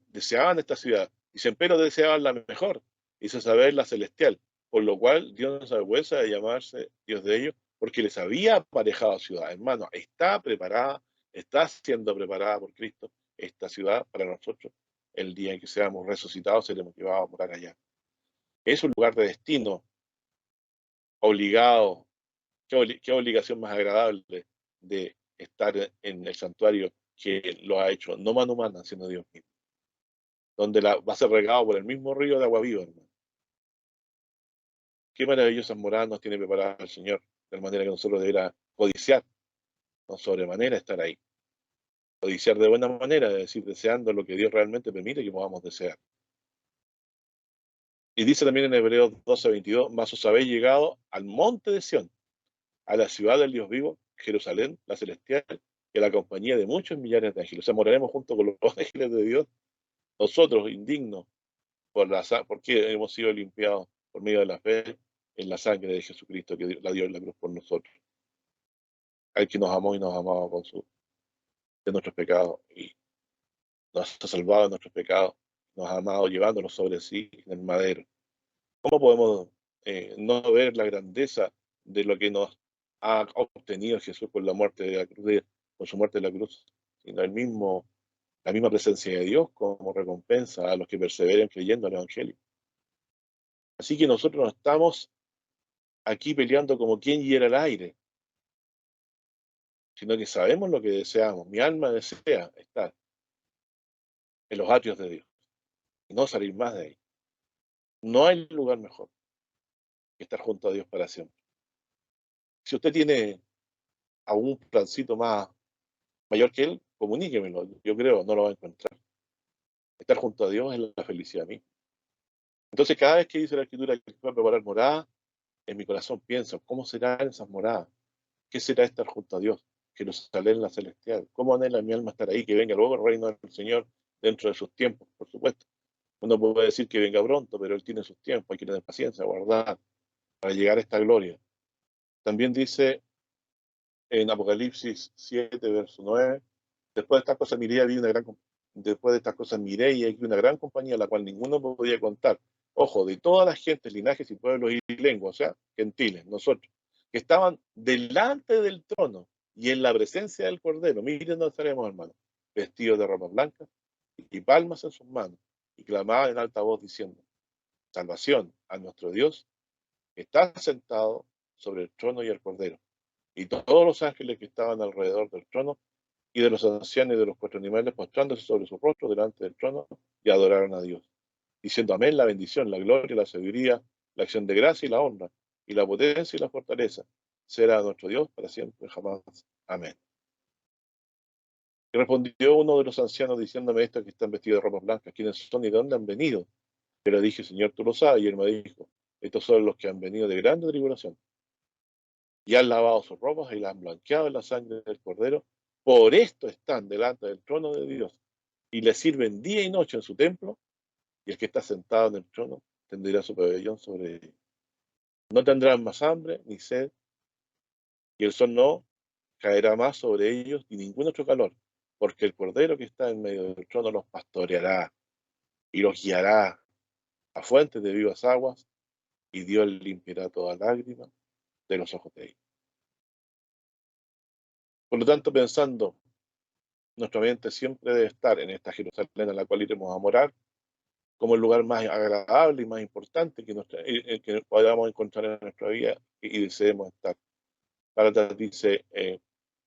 deseaban esta ciudad, dicen, pero deseaban la mejor, dice saber la celestial, por lo cual Dios no se avergüenza de llamarse Dios de ellos, porque les había aparejado ciudad. Hermano, está preparada, está siendo preparada por Cristo esta ciudad para nosotros. El día en que seamos resucitados, seremos llevados a morar allá. Es un lugar de destino obligado. Qué obligación más agradable de estar en el santuario que lo ha hecho, no mano humana, sino Dios mismo, donde va a ser regado por el mismo río de agua viva, hermano. Qué maravillosas moradas nos tiene preparada el Señor, de manera que nosotros deberá codiciar, no sobremanera estar ahí. Codiciar de buena manera, es decir, deseando lo que Dios realmente permite que podamos desear. Y dice también en Hebreos 12:22, mas os habéis llegado al monte de Sión, a la ciudad del Dios vivo, Jerusalén, la celestial, y a la compañía de muchos millares de ángeles. O sea, moraremos junto con los ángeles de Dios, nosotros indignos, porque hemos sido limpiados por medio de la fe en la sangre de Jesucristo que la dio en la cruz por nosotros. Al que nos amó y nos amaba de nuestros pecados y nos ha salvado de nuestros pecados, nos ha amado llevándonos sobre sí en el madero. ¿Cómo podemos no ver la grandeza de lo que nos ha obtenido Jesús con la muerte de la cruz, con su muerte en la cruz, sino la misma presencia de Dios como recompensa a los que perseveren creyendo en el Evangelio? Así que nosotros no estamos aquí peleando como quien hiera el aire, sino que sabemos lo que deseamos. Mi alma desea estar en los atrios de Dios y no salir más de ahí. No hay lugar mejor que estar junto a Dios para siempre. Si usted tiene algún plancito más mayor que él, comuníquemelo. Yo creo, no lo va a encontrar. Estar junto a Dios es la felicidad a mí. Entonces, cada vez que dice la Escritura que va a preparar morada, en mi corazón pienso, ¿cómo serán esas moradas? ¿Qué será estar junto a Dios? Jerusalén la celestial. ¿Cómo anhela mi alma estar ahí? Que venga luego el reino del Señor dentro de sus tiempos, por supuesto. Uno puede decir que venga pronto, pero Él tiene sus tiempos, hay que tener paciencia, guardar para llegar a esta gloria. También dice en Apocalipsis 7, verso 9, después de estas cosas miré, después de estas cosas miré y aquí una gran compañía, la cual ninguno podía contar. Ojo, de todas las gentes, linajes y pueblos y lenguas, o sea, gentiles, nosotros, que estaban delante del trono y en la presencia del Cordero. Miren dónde estaremos, hermanos, vestidos de ropa blanca y palmas en sus manos, y clamaban en alta voz diciendo: salvación a nuestro Dios, que está sentado sobre el trono y el Cordero. Y todos los ángeles que estaban alrededor del trono y de los ancianos y de los cuatro animales postrándose sobre su rostro delante del trono y adoraron a Dios, diciendo amén, la bendición, la gloria, la sabiduría, la acción de gracia y la honra, y la potencia y la fortaleza será nuestro Dios para siempre jamás. Amén. Y respondió uno de los ancianos diciéndome esto, que están vestidos de ropas blancas: ¿quiénes son y de dónde han venido? Yo le dije: Señor, tú lo sabes. Y él me dijo: estos son los que han venido de grande tribulación y han lavado sus ropas y las han blanqueado en la sangre del Cordero. Por esto están delante del trono de Dios y le sirven día y noche en su templo, y el que está sentado en el trono tendrá su pabellón sobre ellos. No tendrán más hambre ni sed, y el sol no caerá más sobre ellos, ni ningún otro calor, porque el Cordero que está en medio del trono los pastoreará y los guiará a fuentes de vivas aguas, y Dios limpiará toda lágrima de los ojos de ellos. Por lo tanto, pensando, nuestra mente siempre debe estar en esta Jerusalén a la cual iremos a morar, como el lugar más agradable y más importante que podamos encontrar en nuestra vida y deseemos estar. Gálatas dice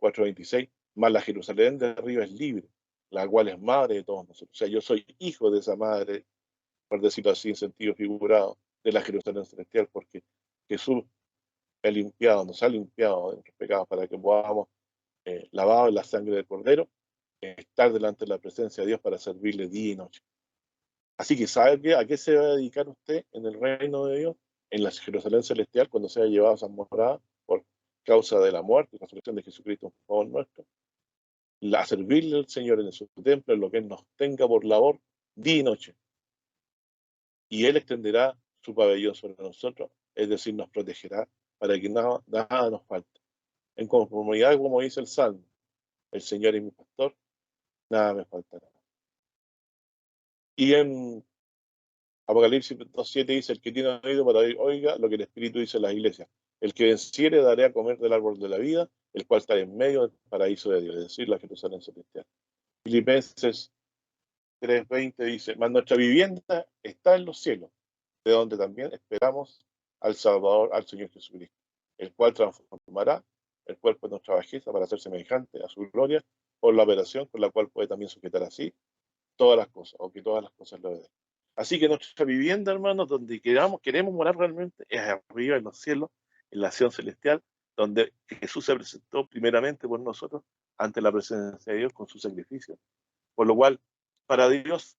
4:26, más la Jerusalén de arriba es libre, la cual es madre de todos nosotros. O sea, yo soy hijo de esa madre, por decirlo así en sentido figurado, de la Jerusalén celestial, porque Jesús nos ha limpiado de nuestros pecados para que podamos, lavados en la sangre del Cordero, estar delante de la presencia de Dios para servirle día y noche. Así que, ¿sabe a qué se va a dedicar usted en el reino de Dios? En la Jerusalén celestial, cuando sea llevado a esa morada por causa de la muerte y resurrección de Jesucristo en favor nuestro, a servirle al Señor en su templo, en lo que Él nos tenga por labor, día y noche. Y Él extenderá su pabellón sobre nosotros, es decir, nos protegerá para que nada nos falte. En conformidad, como dice el Salmo, el Señor es mi pastor, nada me faltará. Y en Apocalipsis 2:7 dice: el que tiene oído para oír, oiga lo que el Espíritu dice a las iglesias. El que venciere daré a comer del árbol de la vida, el cual está en medio del paraíso de Dios, es decir, la Jerusalén celestial. Filipenses 3:20 dice: mas nuestra vivienda está en los cielos, de donde también esperamos al Salvador, al Señor Jesucristo, el cual transformará el cuerpo de nuestra bajeza para ser semejante a su gloria, por la operación con la cual puede también sujetar así todas las cosas, o que todas las cosas lo obedezcan. Así que nuestra vivienda, hermanos, donde queremos morar realmente, es arriba en los cielos, en la acción celestial, donde Jesús se presentó primeramente por nosotros ante la presencia de Dios con su sacrificio. Por lo cual, para Dios,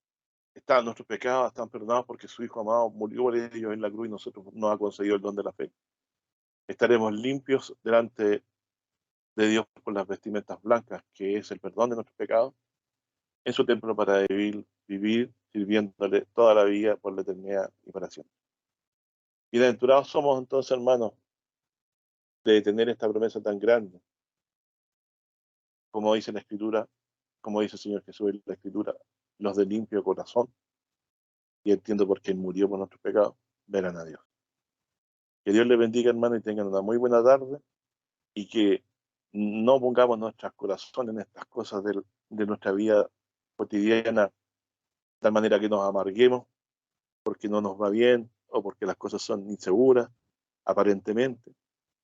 nuestros pecados están perdonados porque su Hijo amado murió por ellos en la cruz y nosotros nos ha concedido el don de la fe. Estaremos limpios delante de Dios con las vestimentas blancas, que es el perdón de nuestros pecados, en su templo para vivir sirviéndole toda la vida por la eternidad y para siempre. Bienaventurados somos entonces, hermanos, de tener esta promesa tan grande, como dice la Escritura, como dice el Señor Jesús en la Escritura: los de limpio corazón, y entiendo por qué Él murió por nuestros pecados, verán a Dios. Que Dios les bendiga, hermano, y tengan una muy buena tarde, y que no pongamos nuestros corazones en estas cosas de nuestra vida cotidiana, de tal manera que nos amarguemos porque no nos va bien o porque las cosas son inseguras, aparentemente.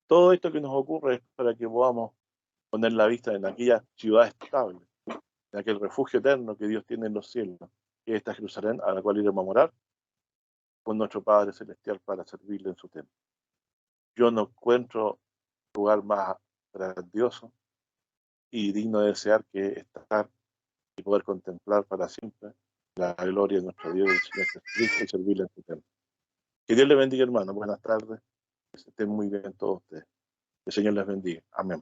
Todo esto que nos ocurre es para que podamos poner la vista en aquella ciudad estable, en aquel refugio eterno que Dios tiene en los cielos, que es esta Jerusalén a la cual iremos a morar con nuestro Padre Celestial para servirle en su templo. Yo no encuentro lugar más grandioso y digno de desear que estar y poder contemplar para siempre la gloria de nuestro Dios y del Señor Jesucristo y servirle en su templo. Que Dios les bendiga, hermano. Buenas tardes. Que estén muy bien todos ustedes. Que el Señor les bendiga. Amén.